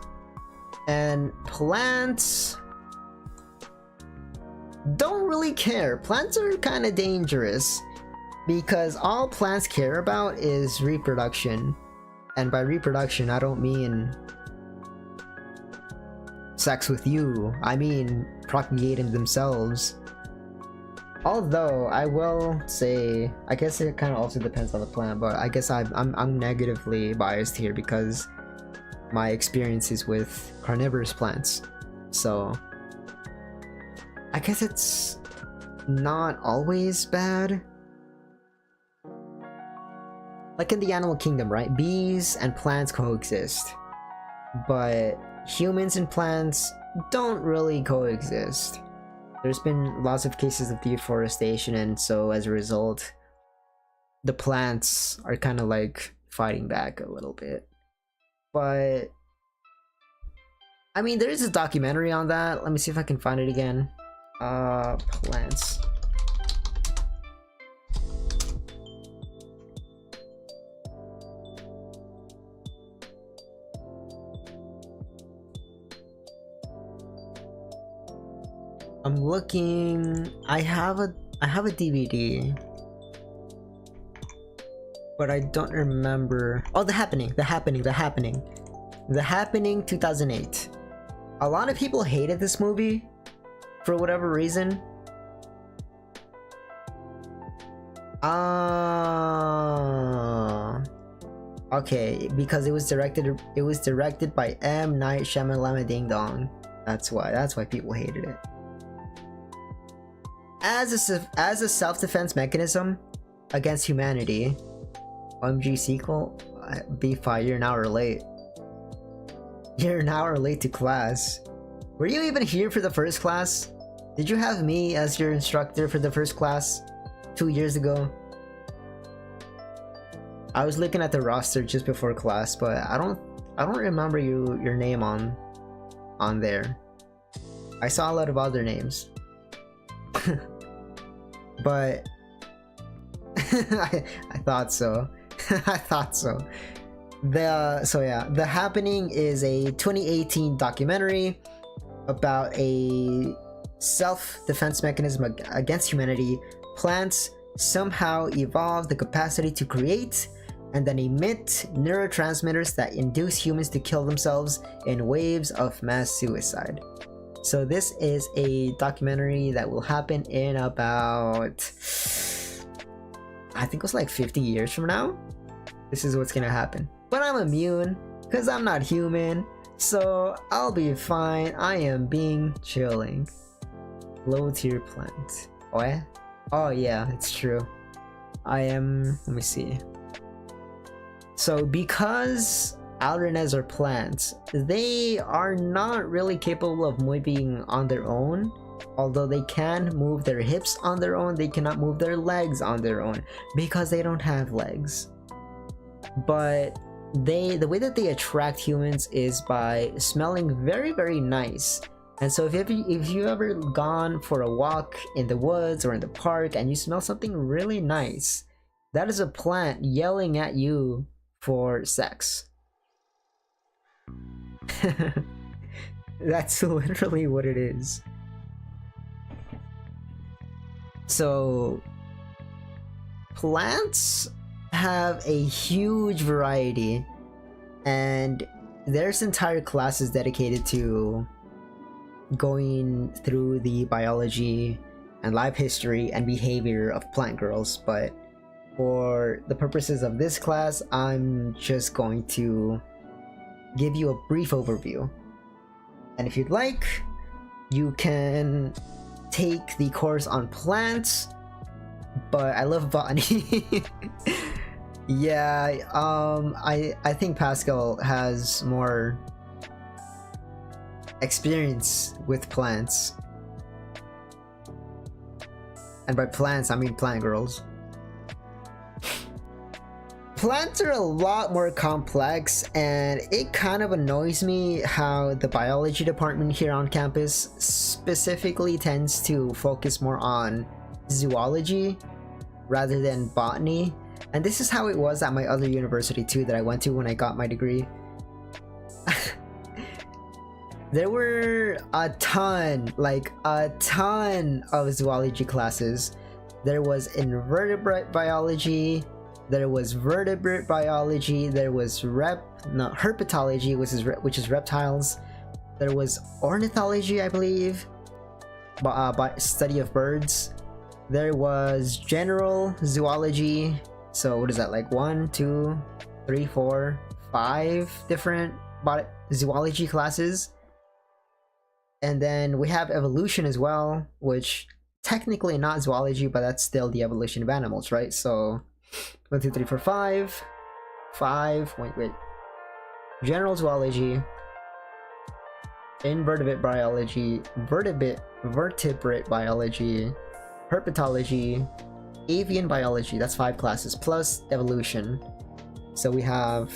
Speaker 1: And plants don't really care. Plants are kind of dangerous because all plants care about is reproduction. And by reproduction, I don't mean sex with you. I mean propagating themselves. Although I will say, I guess it kind of also depends on the plant, but I guess I'm negatively biased here because my experiences with carnivorous plants. So I guess it's not always bad. Like in the animal kingdom, right? Bees and plants coexist. but humans and plants don't really coexist. There's been lots of cases of deforestation, and so as a result, the plants are kind of like fighting back a little bit. But I mean, there is a documentary on that. Let me see if I can find it again. Plants. I'm looking. I have a DVD, but I don't remember. Oh, The Happening 2008. A lot of people hated this movie for whatever reason. Okay, because it was directed by M. Night Shyamalan Ding Dong. That's why people hated it. As a self-defense mechanism against humanity, OMG sequel, B5, you're an hour late. You're an hour late to class. Were you even here for the first class? Did you have me as your instructor for the first class 2 years ago? I was looking at the roster just before class, but I don't remember your name on there. I saw a lot of other names. But I thought so. I thought so. The Happening is a 2018 documentary about a self-defense mechanism against humanity. Plants somehow evolve the capacity to create and then emit neurotransmitters that induce humans to kill themselves in waves of mass suicide. So this is a documentary that will happen in about, I think it was like 50 years from now. This is what's gonna happen. But I'm immune, because I'm not human, so I'll be fine. I am being chilling. Low tier plant. What? Oh yeah, it's true. I am, let me see. So because Alrenes are plants, they are not really capable of moving on their own. Although they can move their hips on their own, they cannot move their legs on their own because they don't have legs. But the way that they attract humans is by smelling very, very nice. And so if you've ever gone for a walk in the woods or in the park and you smell something really nice, that is a plant yelling at you for sex. That's literally what it is. So plants have a huge variety, and there's entire classes dedicated to going through the biology and life history and behavior of plant girls. But for the purposes of this class, I'm just going to give you a brief overview, and if you'd like, you can take the course on plants, but I love botany. Yeah, I think Pascal has more experience with plants, and by plants I mean plant girls. Plants are a lot more complex, and it kind of annoys me how the biology department here on campus specifically tends to focus more on zoology rather than botany. And this is how it was at my other university too that I went to when I got my degree. There were a ton of zoology classes. There was invertebrate biology, there was vertebrate biology, there was herpetology, which is reptiles. There was ornithology, I believe, by study of birds. There was general zoology. So what is that, like 1, 2, 3, 4, 5 different zoology classes. And then we have evolution as well, which technically not zoology, but that's still the evolution of animals, right? So 1, 2, 3, 4, 5. Wait. General zoology, invertebrate biology, vertebrate biology, herpetology, avian biology. That's 5 classes plus evolution. So we have,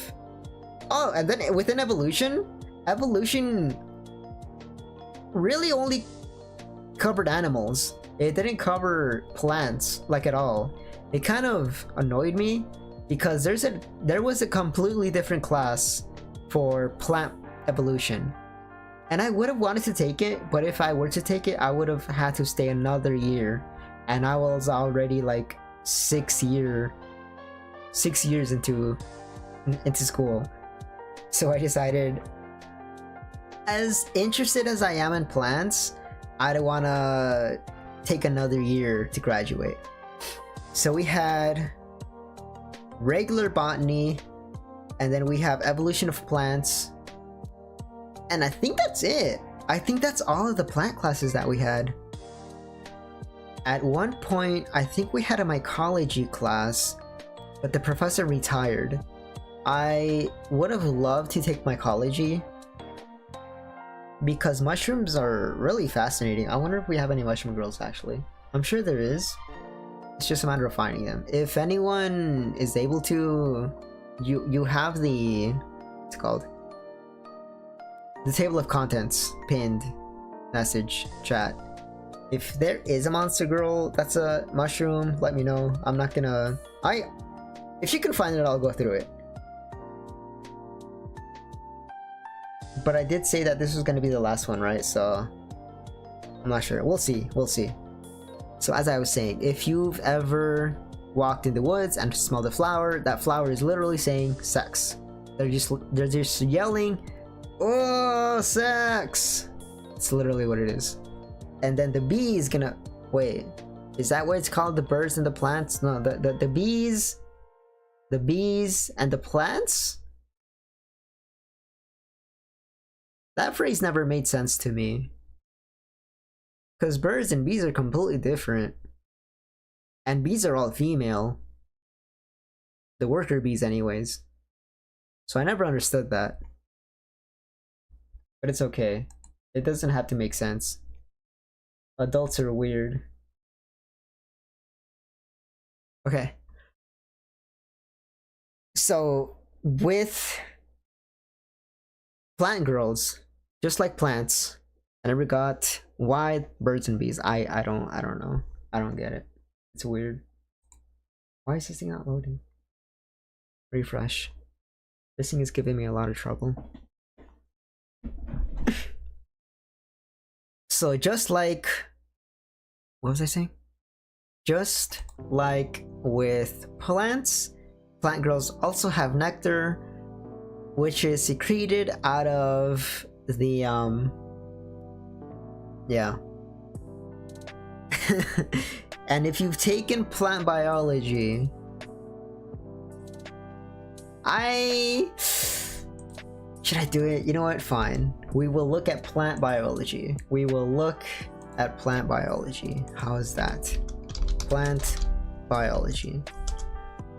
Speaker 1: oh, and then within evolution really only covered animals. It didn't cover plants like at all. It kind of annoyed me because there was a completely different class for plant evolution, and I would have wanted to take it, but if I were to take it, I would have had to stay another year, and I was already like 6 years into school. So I decided, as interested as I am in plants, I don't want to take another year to graduate. So we had regular botany, and then we have evolution of plants, and I think that's it. I think that's all of the plant classes that we had. At one point, I think we had a mycology class, but the professor retired. I would have loved to take mycology because mushrooms are really fascinating. I wonder if we have any mushroom girls actually. I'm sure there is. It's just a matter of finding them. If anyone is able to, you have the, what's it called? The table of contents pinned message chat. If there is a monster girl that's a mushroom, let me know. I'm not gonna, if you can find it, I'll go through it. But I did say that this was gonna be the last one, right? So I'm not sure. We'll see. We'll see. So as I was saying, if you've ever walked in the woods and smelled a flower, that flower is literally saying sex. They're just yelling, "Oh, sex!" It's literally what it is. And then the bee is gonna, wait, is that what it's called? The birds and the plants? No, the bees and the plants? That phrase never made sense to me. Because birds and bees are completely different. And bees are all female. The worker bees anyways. So I never understood that. But it's okay. It doesn't have to make sense. Adults are weird. Okay. So with plant girls, just like plants, I never got why birds and bees. I don't know. I don't get it. It's weird. Why is this thing not loading? Refresh. This thing is giving me a lot of trouble. So just like, what was I saying? Just like with plants, plant girls also have nectar, which is secreted out of the yeah. And if you've taken plant biology, should I do it? You know what? Fine. We will look at plant biology. We will look at plant biology. How is that? Plant biology.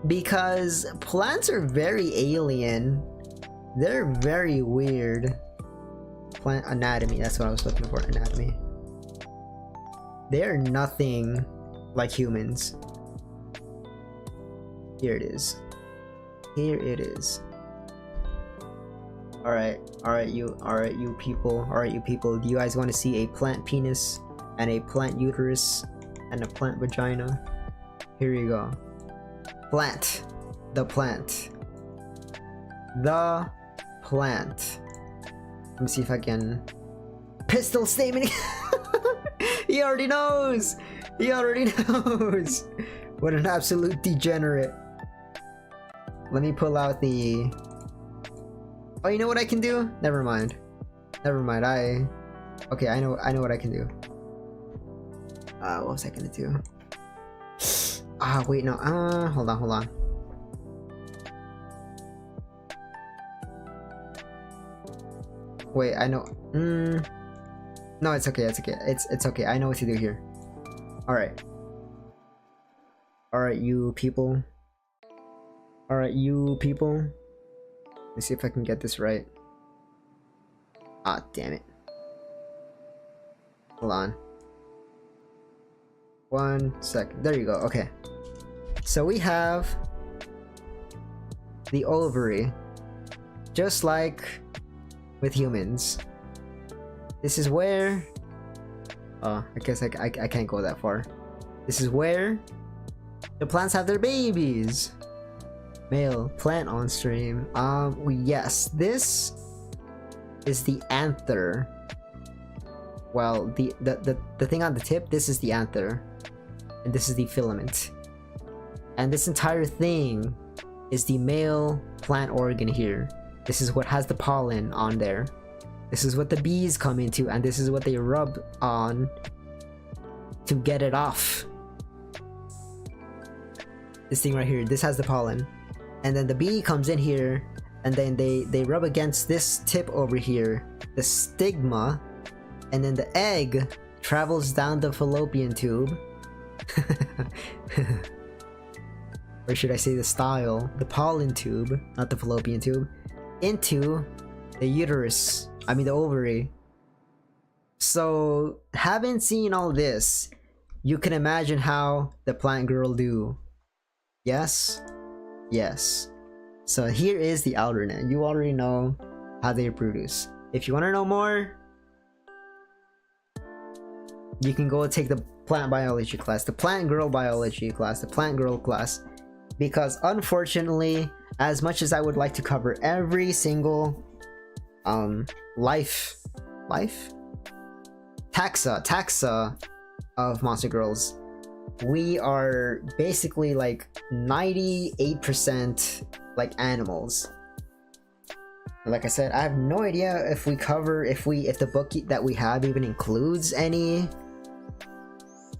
Speaker 1: Because plants are very alien. They're very weird. Plant anatomy. That's what I was looking for. Anatomy. They're nothing like humans. Here it is. Here it is. Alright, you people. Do you guys want to see a plant penis and a plant uterus and a plant vagina? Here you go. Plant. The plant. The plant. Let me see if I can. Pistol statement. He already knows. He already knows. What an absolute degenerate. Let me pull out the. Oh, you know what I can do? Never mind. Never mind. Okay, I know what I can do. What was I gonna do? Wait, no. Hold on. Wait, I know. No, it's okay. It's okay. I know what to do here. Alright. Alright, you people. Alright, you people. Let's see if I can get this right. Damn it. Hold on. 1 second. There you go. Okay. So we have the ovary, just like with humans. This is where... Oh, I guess I can't go that far. This is where the plants have their babies. Male plant on stream. Yes, this is the anther. Well, the thing on the tip, this is the anther, and this is the filament, and this entire thing is the male plant organ here. This is what has the pollen on there. This is what the bees come into, and this is what they rub on to get it off. This thing right here, this has the pollen, and then the bee comes in here, and then they rub against this tip over here, the stigma, and then the egg travels down the fallopian tube. Or should I say the style, the pollen tube, not the fallopian tube, into the uterus, I mean the ovary. So having seen all this, you can imagine how the plant girl do. Yes? Yes. So here is the alternate. You already know how they reproduce. If you want to know more, you can go take the plant biology class, the plant girl biology class, the plant girl class. Because unfortunately, as much as I would like to cover every single taxa of monster girls, we are basically like 98% like animals. Like I said, I have no idea if we cover, if the book that we have even includes any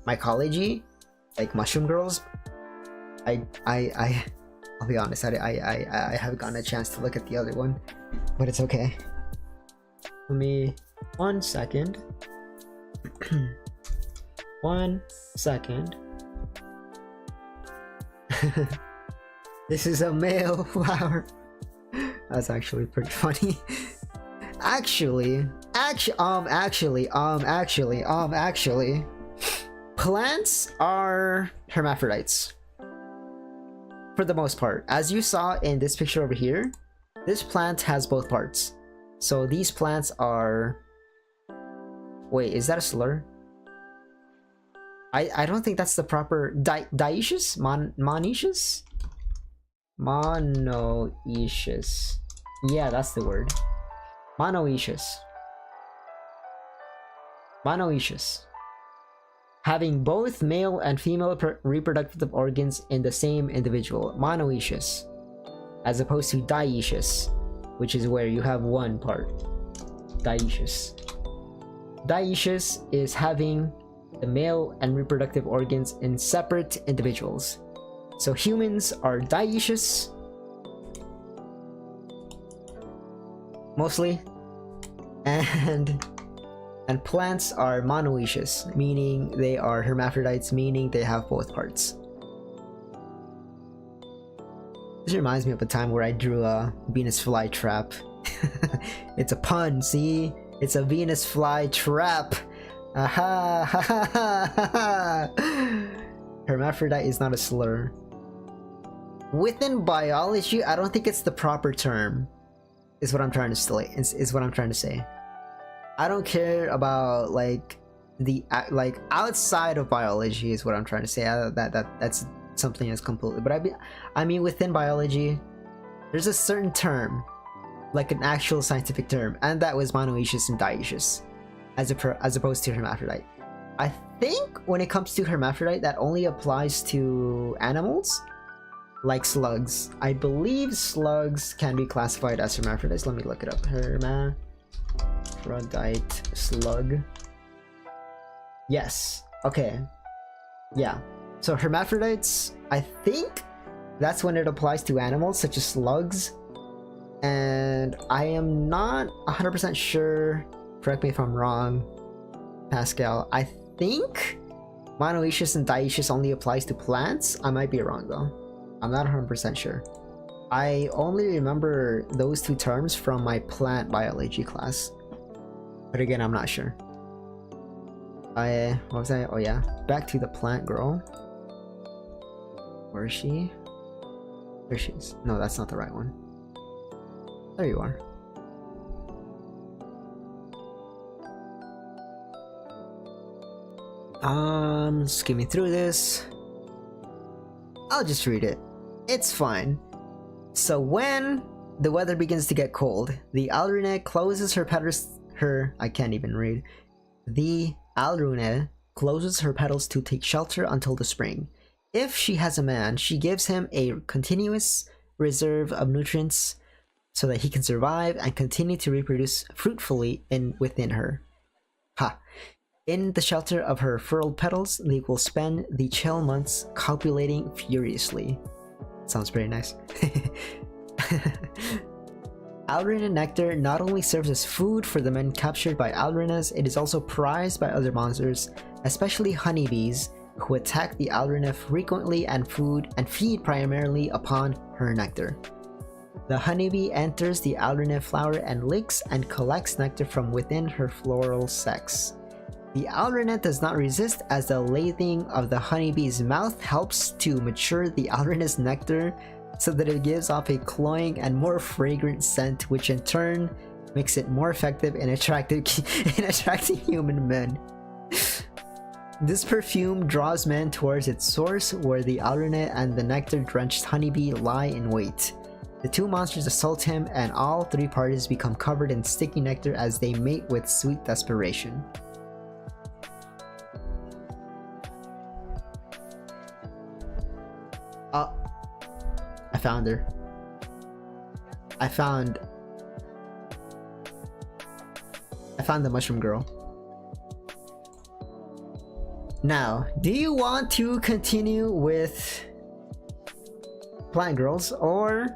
Speaker 1: mycology, like mushroom girls. I'll be honest, I haven't gotten a chance to look at the other one, but it's okay. Let me 1 second. 1 second. This is a male flower. That's actually pretty funny. Actually, plants are hermaphrodites. For the most part. As you saw in this picture over here, this plant has both parts. So these plants are... Wait, is that a slur? I don't think that's the proper... Dioecious? Monoecious? Monoecious. Yeah, that's the word. Monoecious. Monoecious. Having both male and female reproductive organs in the same individual. Monoecious. As opposed to dioecious, which is where you have one part. Dioecious. Dioecious is having the male and reproductive organs in separate individuals. So humans are dioecious, mostly, and plants are monoecious, meaning they are hermaphrodites, meaning they have both parts. This reminds me of a time where I drew a Venus flytrap. It's a pun, see? It's a Venus flytrap. Aha! Ha ha ha ha! Hermaphrodite is not a slur. Within biology, I don't think it's the proper term. Is what I'm trying to say. Is what I'm trying to say. I don't care about like the outside of biology is what I'm trying to say. That's something that's completely. But I mean within biology, there's a certain term, like an actual scientific term, and that was monoecious and dioecious, as opposed to hermaphrodite. I think when it comes to hermaphrodite, that only applies to animals, like slugs. I believe slugs can be classified as hermaphrodites. Let me look it up. Hermaphrodite slug. Yes. Okay. Yeah. So hermaphrodites, I think that's when it applies to animals such as slugs. And I am not 100% sure. Correct me if I'm wrong, Pascal. I think monoecious and dioecious only applies to plants. I might be wrong though. I'm not 100% sure. I only remember those two terms from my plant biology class. But again, I'm not sure. What was I? Oh yeah, back to the plant girl. Where is she? There she is. No, that's not the right one. There you are. Skimming through this. I'll just read it. It's fine. So when the weather begins to get cold, the Alrune closes her petals. I can't even read. The Alrune closes her petals to take shelter until the spring. If she has a man, she gives him a continuous reserve of nutrients so that he can survive and continue to reproduce fruitfully within her. Ha! In the shelter of her furled petals, they will spend the chill months copulating furiously. Sounds pretty nice. Alrune nectar not only serves as food for the men captured by Alrunes, it is also prized by other monsters, especially honeybees, who attack the Alrune frequently and feed primarily upon her nectar. The honeybee enters the Alrune flower and licks and collects nectar from within her floral sex. The Alrune does not resist, as the lathing of the honeybee's mouth helps to mature the Alrune's nectar so that it gives off a cloying and more fragrant scent, which in turn makes it more effective in attracting human men. This perfume draws men towards its source, where the Alrune and the nectar-drenched honeybee lie in wait. The two monsters assault him, and all three parties become covered in sticky nectar as they mate with sweet desperation. I found her. I found the mushroom girl. Now, do you want to continue with plant girls, or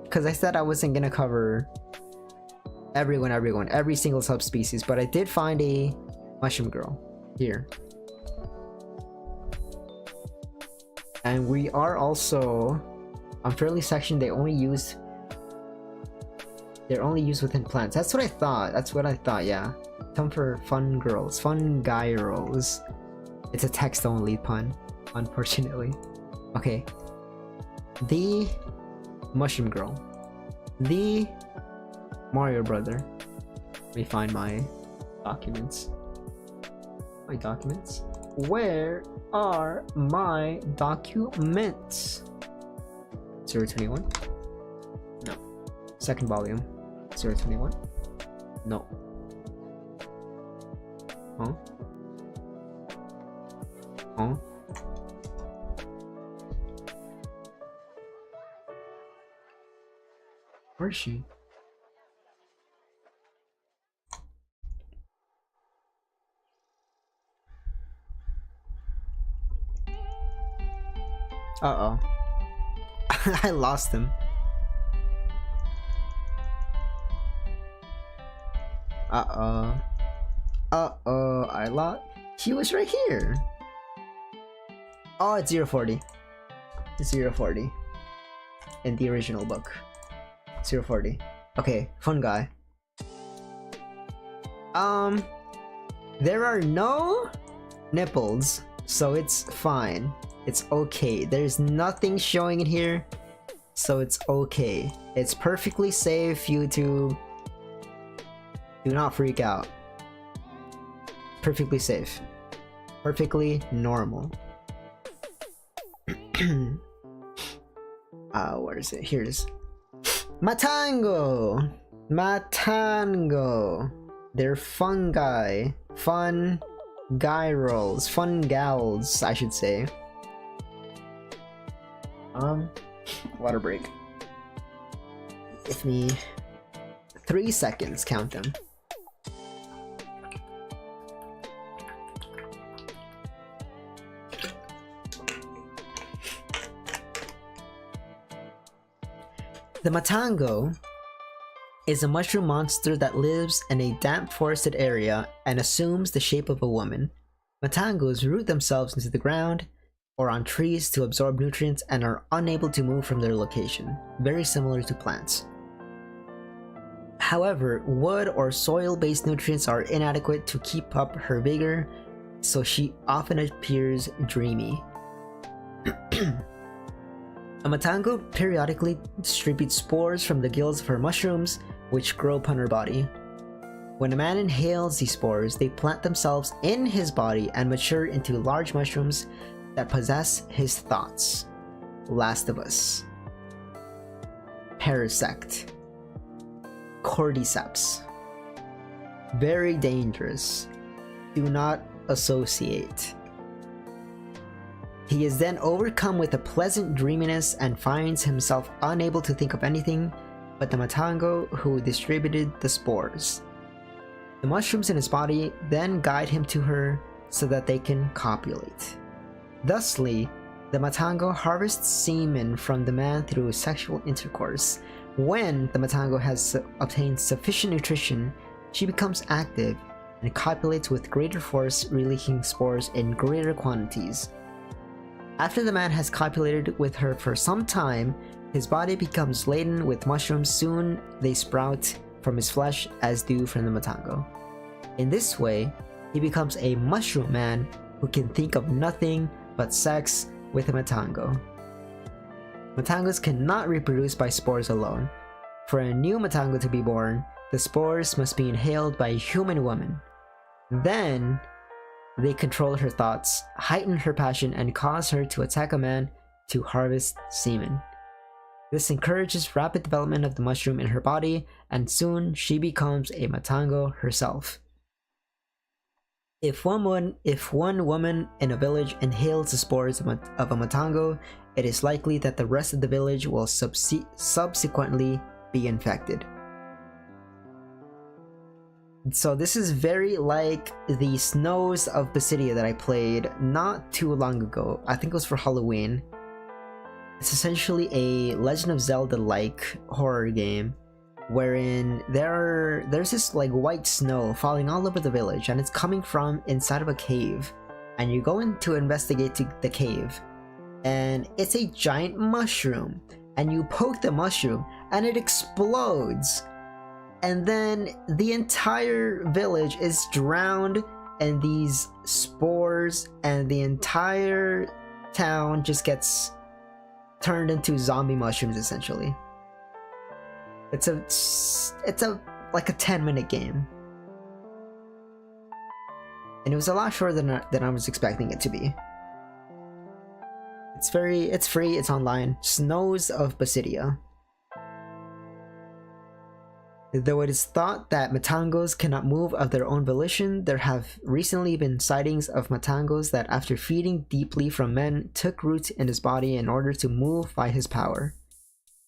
Speaker 1: because I said I wasn't gonna cover every single subspecies, but I did find a mushroom girl here. And we are also on fairly section. They're only used within plants. That's what I thought. Yeah. Come for fun girls, fun guy girls. It's a text only pun, unfortunately. Okay. The mushroom girl. The Mario brother. Let me find my documents. Where are my documents? 021? No. Second volume. 021? No. Huh? Huh? Where is she? Uh-oh. I lost him. Uh-oh. Uh-oh, I lost. He was right here. Oh, it's 040. It's 040. In the original book. 040. Okay, fun guy. There are no nipples, so it's fine. It's okay. There's nothing showing in here, so it's okay. It's perfectly safe. You to do not freak out. Perfectly safe. Perfectly normal. Where is it? Here it is. Matango! Matango! They're fungi. Fun gyrals. Fun gals, I should say. Water break. Give me 3 seconds, count them. The Matango is a mushroom monster that lives in a damp forested area and assumes the shape of a woman. Matangos root themselves into the ground or on trees to absorb nutrients and are unable to move from their location, very similar to plants. However, wood or soil-based nutrients are inadequate to keep up her vigor, so she often appears dreamy. A matango periodically distributes spores from the gills of her mushrooms, which grow upon her body. When a man inhales these spores, they plant themselves in his body and mature into large mushrooms that possess his thoughts. Last of Us. Parasect. Cordyceps. Very dangerous. Do not associate. He is then overcome with a pleasant dreaminess and finds himself unable to think of anything but the matango who distributed the spores. The mushrooms in his body then guide him to her so that they can copulate. Thusly, the matango harvests semen from the man through sexual intercourse. When the matango has obtained sufficient nutrition, she becomes active and copulates with greater force, releasing spores in greater quantities. After the man has copulated with her for some time, his body becomes laden with mushrooms. Soon they sprout from his flesh as dew from the matango. In this way, he becomes a mushroom man who can think of nothing but sex with a matango. Matangos cannot reproduce by spores alone. For a new matango to be born, the spores must be inhaled by a human woman. Then, they control her thoughts, heighten her passion, and cause her to attack a man to harvest semen. This encourages rapid development of the mushroom in her body, and soon she becomes a matango herself. If one woman in a village inhales the spores of a matango, it is likely that the rest of the village will subsequently be infected. So this is very like the Snows of Basidia that I played not too long ago. I think it was for Halloween. It's essentially a Legend of Zelda-like horror game wherein there's this like white snow falling all over the village, and it's coming from inside of a cave, and you go in to investigate the cave, and it's a giant mushroom, and you poke the mushroom and it explodes, and then the entire village is drowned in these spores, and the entire town just gets turned into zombie mushrooms essentially. It's a like a 10-minute game, and it was a lot shorter than I was expecting it to be. It's free, it's online. Snows of Basidia. Though it is thought that matangos cannot move of their own volition, there have recently been sightings of matangos that, after feeding deeply from men, took root in his body in order to move by his power.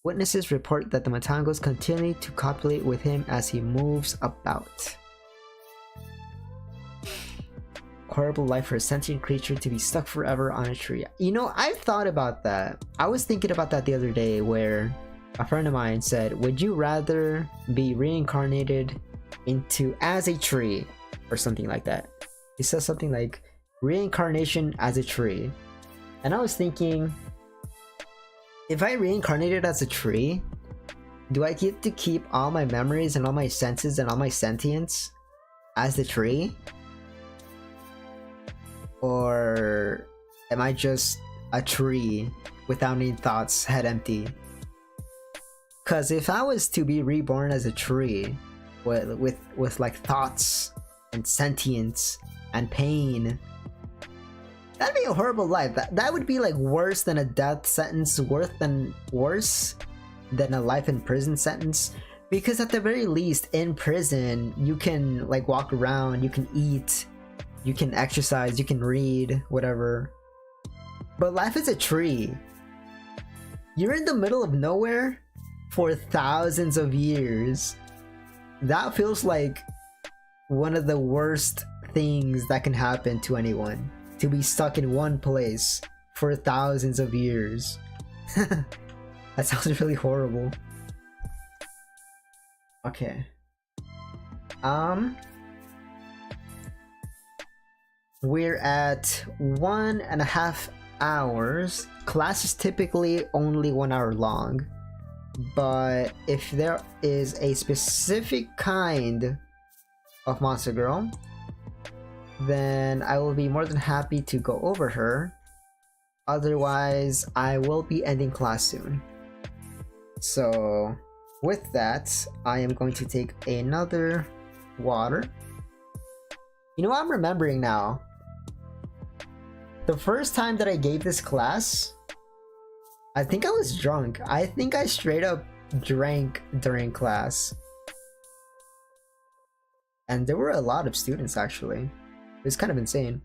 Speaker 1: Witnesses report that the matangos continue to copulate with him as he moves about. Horrible life for a sentient creature to be stuck forever on a tree. You know, I've thought about that. I was thinking about that the other day, where a friend of mine said, would you rather be reincarnated as a tree or something like that? He says something like reincarnation as a tree, and I was thinking, if I reincarnated as a tree, do I get to keep all my memories and all my senses and all my sentience as the tree? Or am I just a tree without any thoughts, head empty? Because if I was to be reborn as a tree with like thoughts and sentience and pain, that'd be a horrible life. That would be like worse than a death sentence, worse than a life in prison sentence. Because at the very least, in prison, you can like walk around, you can eat, you can exercise, you can read, whatever. But life is a tree. You're in the middle of nowhere for thousands of years. That feels like one of the worst things that can happen to anyone. To be stuck in one place for thousands of years. That sounds really horrible. Okay. We're at 1.5 hours. Class is typically only 1 hour long. but if there is a specific kind of monster girl, then I will be more than happy to go over her. Otherwise, I will be ending class soon. So with that, I am going to take another water. You know what I'm remembering now? The first time that I gave this class, I think I was drunk. I think I straight up drank during class. And there were a lot of students actually. It was kind of insane.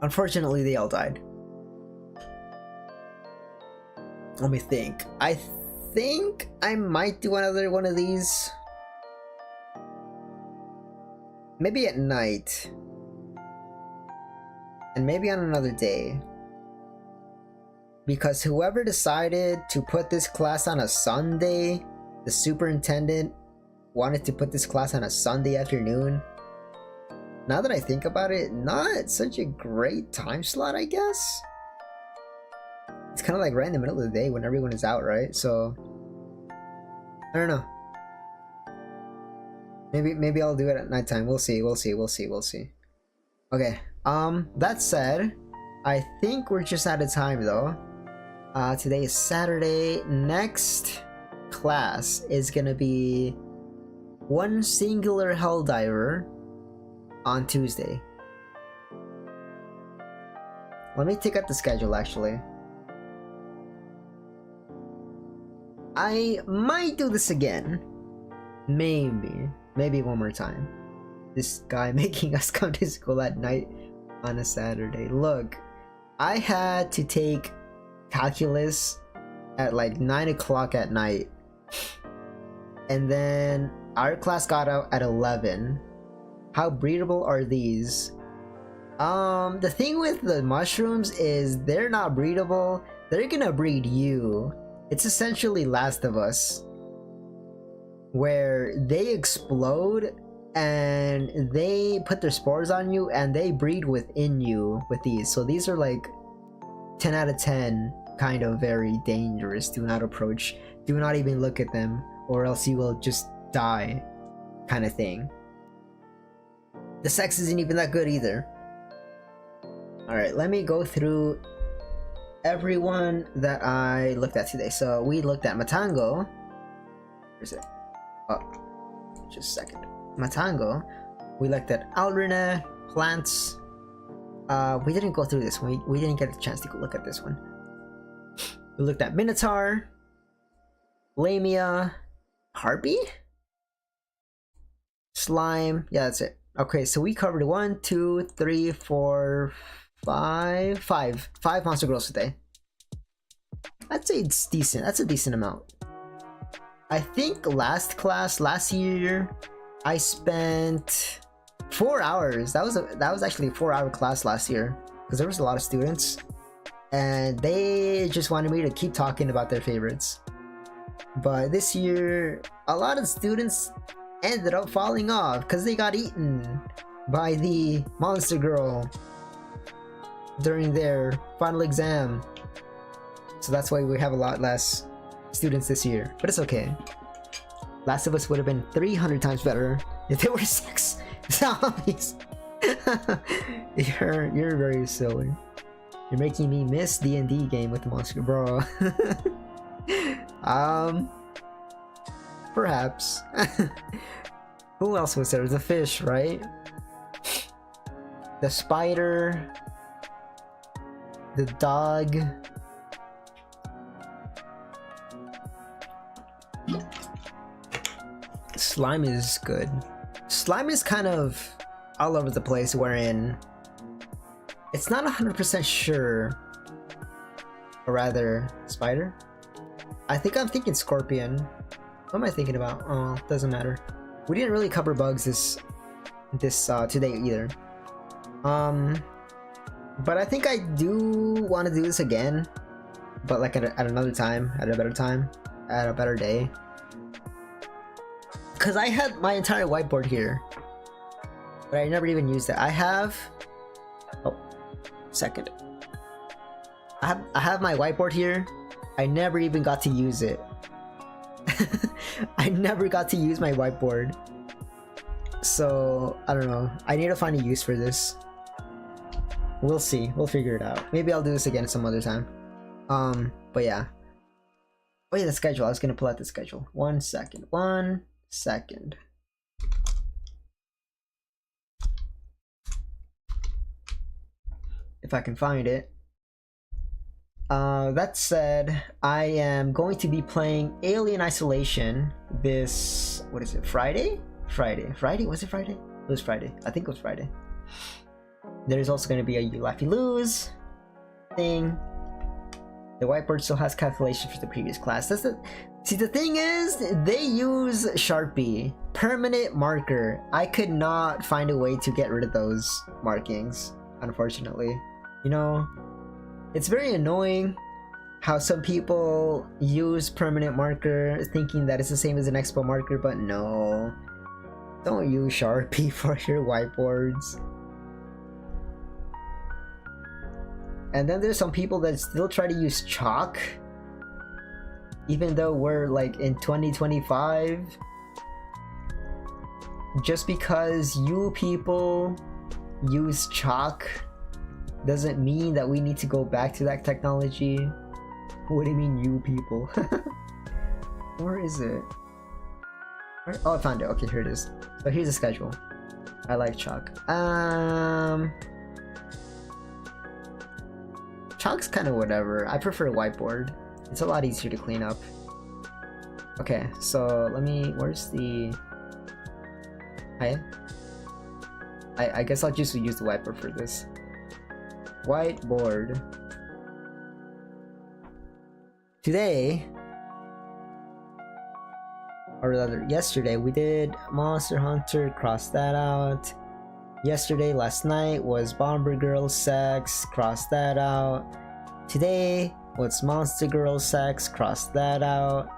Speaker 1: Unfortunately, they all died. Let me think. I think I might do another one of these. Maybe at night. And maybe on another day. Because whoever decided to put this class on a Sunday, the superintendent wanted to put this class on a Sunday afternoon. Now that I think about it, not such a great time slot, I guess. It's kind of like right in the middle of the day when everyone is out, right? So I don't know. Maybe I'll do it at nighttime. We'll see. Okay. That said, I think we're just out of time though. Today is Saturday. Next class is gonna be one singular Helldiver on Tuesday. Let me take out the schedule actually. I might do this again. Maybe one more time. This guy making us come to school at night on a Saturday. Look, I had to take calculus at like 9 o'clock at night. And then our class got out at 11. How breedable are these? The thing with the mushrooms is they're not breedable. They're gonna breed you. It's essentially Last of Us, where they explode and they put their spores on you and they breed within you with these. So these are like 10 out of 10, kind of very dangerous. Do not approach, do not even look at them, or else you will just die, kind of thing. The sex isn't even that good either. Alright, let me go through everyone that I looked at today. So we looked at Matango. Where's it? Oh, just a second. Matango. We looked at Alrina, plants. We didn't go through this one. We didn't get a chance to look at this one. We looked at Minotaur, Lamia, Harpy, Slime. Yeah, that's it. Okay, so we covered 1, 2, 3, 4, 5 monster girls today. I'd say it's decent. That's a decent amount. I think last year I spent 4 hours. That was actually a 4-hour class last year because there was a lot of students and they just wanted me to keep talking about their favorites. But this year a lot of students ended up falling off because they got eaten by the monster girl during their final exam. So that's why we have a lot less students this year, but it's okay. Last of Us would have been 300 times better if there were 6 zombies. You're very silly. You're making me miss D&D game with the monster, bro. Perhaps. Who else was there? The fish, right? The spider. The dog. Slime is good. Slime is kind of all over the place, wherein it's not 100% sure, or rather, spider? I think I'm thinking scorpion. What am I thinking about? Oh, doesn't matter. We didn't really cover bugs this today either. But I think I do want to do this again, but like at another time, at a better time, at a better day. Because I had my entire whiteboard here, but I never even used it. I have Oh, second. I have my whiteboard here. I never even got to use it. I never got to use my whiteboard. So, I don't know. I need to find a use for this. We'll see. We'll figure it out. Maybe I'll do this again some other time. But yeah. Oh yeah, the schedule. I was gonna pull out the schedule. 1 second. 1 second. If I can find it. That said, I am going to be playing Alien Isolation this, what is it, Friday? Friday? Was it Friday? It was Friday. I think it was Friday. There's also going to be a You Laugh You Lose thing. The whiteboard still has calculation for the previous class. That's the... See, the thing is, they use Sharpie. Permanent marker. I could not find a way to get rid of those markings, unfortunately. You know, it's very annoying how some people use permanent marker thinking that it's the same as an expo marker, but no. Don't use Sharpie for your whiteboards. And then there's some people that still try to use chalk, even though we're like in 2025. Just because you people use chalk doesn't mean that we need to go back to that technology. What do you mean, you people? Where is it? Where? Oh, I found it. Okay, here it is. So here's the schedule. I like chalk. Chalk's kind of whatever. I prefer whiteboard. It's a lot easier to clean up. Okay, so let me... Where's the... I guess I'll just use the whiteboard for this. Whiteboard. Today, or rather yesterday, we did Monster Hunter, cross that out. Yesterday, last night, was Bomber Girl Sex, cross that out. Today was Monster Girl Sex, cross that out.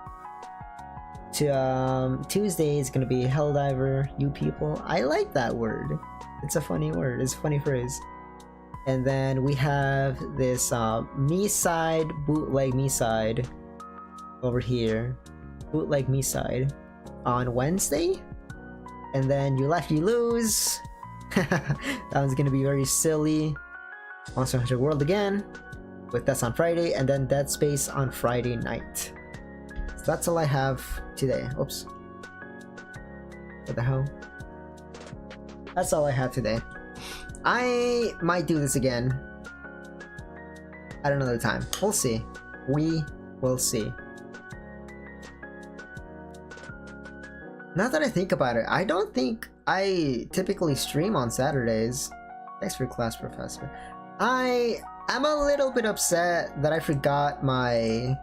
Speaker 1: Tuesday is gonna be Helldiver, you people. I like that word. It's a funny word, it's a funny phrase. And then we have this me side, bootleg me side over here. Bootleg me side on Wednesday. And then You Laugh You Lose. That one's gonna be very silly. Monster Hunter World again. But that's on Friday. And then Dead Space on Friday night. So that's all I have today. Oops. What the hell? That's all I have today. I might do this again at another time. We'll see. We will see. Now that I think about it, I don't think I typically stream on Saturdays. Thanks for class, Professor. I'm a little bit upset that I forgot my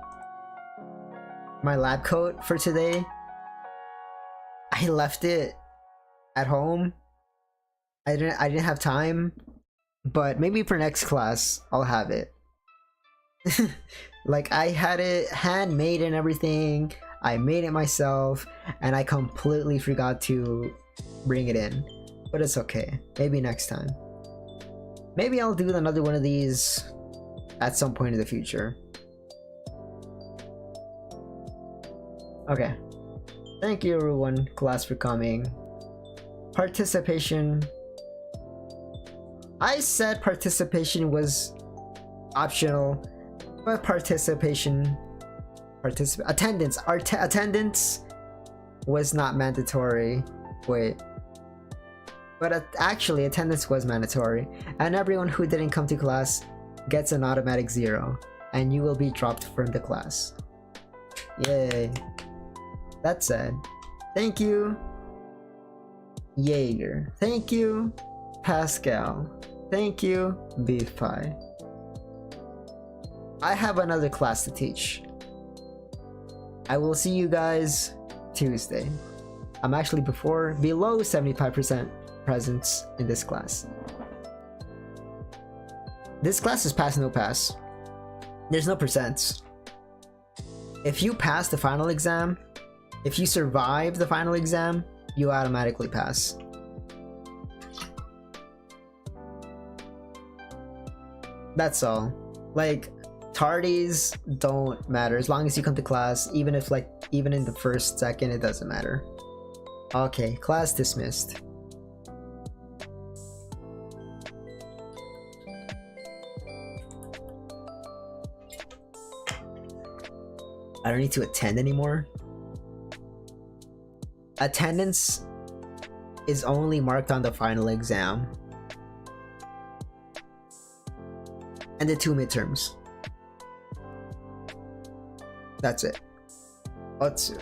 Speaker 1: lab coat for today. I left it at home. I didn't have time, but maybe for next class I'll have it. Like, I had it handmade and everything. I made it myself and I completely forgot to bring it in, but it's okay. Maybe next time. Maybe I'll do another one of these at some point in the future. Okay. Thank you everyone, class, for coming. Participation. I said participation was optional, but attendance was not mandatory. Wait. But actually, attendance was mandatory, and everyone who didn't come to class gets an automatic 0, and you will be dropped from the class. Yay. That said, thank you, Jaeger. Thank you, Pascal. Thank you, Beef Pie. I have another class to teach. I will see you guys Tuesday. I'm actually below 75% presence in this class. This class is pass no pass. There's no percents. If you pass the final exam, if you survive the final exam, you automatically pass. That's all. Like, tardies don't matter as long as you come to class, even if like even in the first second, it doesn't matter. Okay, class dismissed. I don't need to attend anymore. Attendance is only marked on the final exam and the 2 midterms. That's it. Otsu.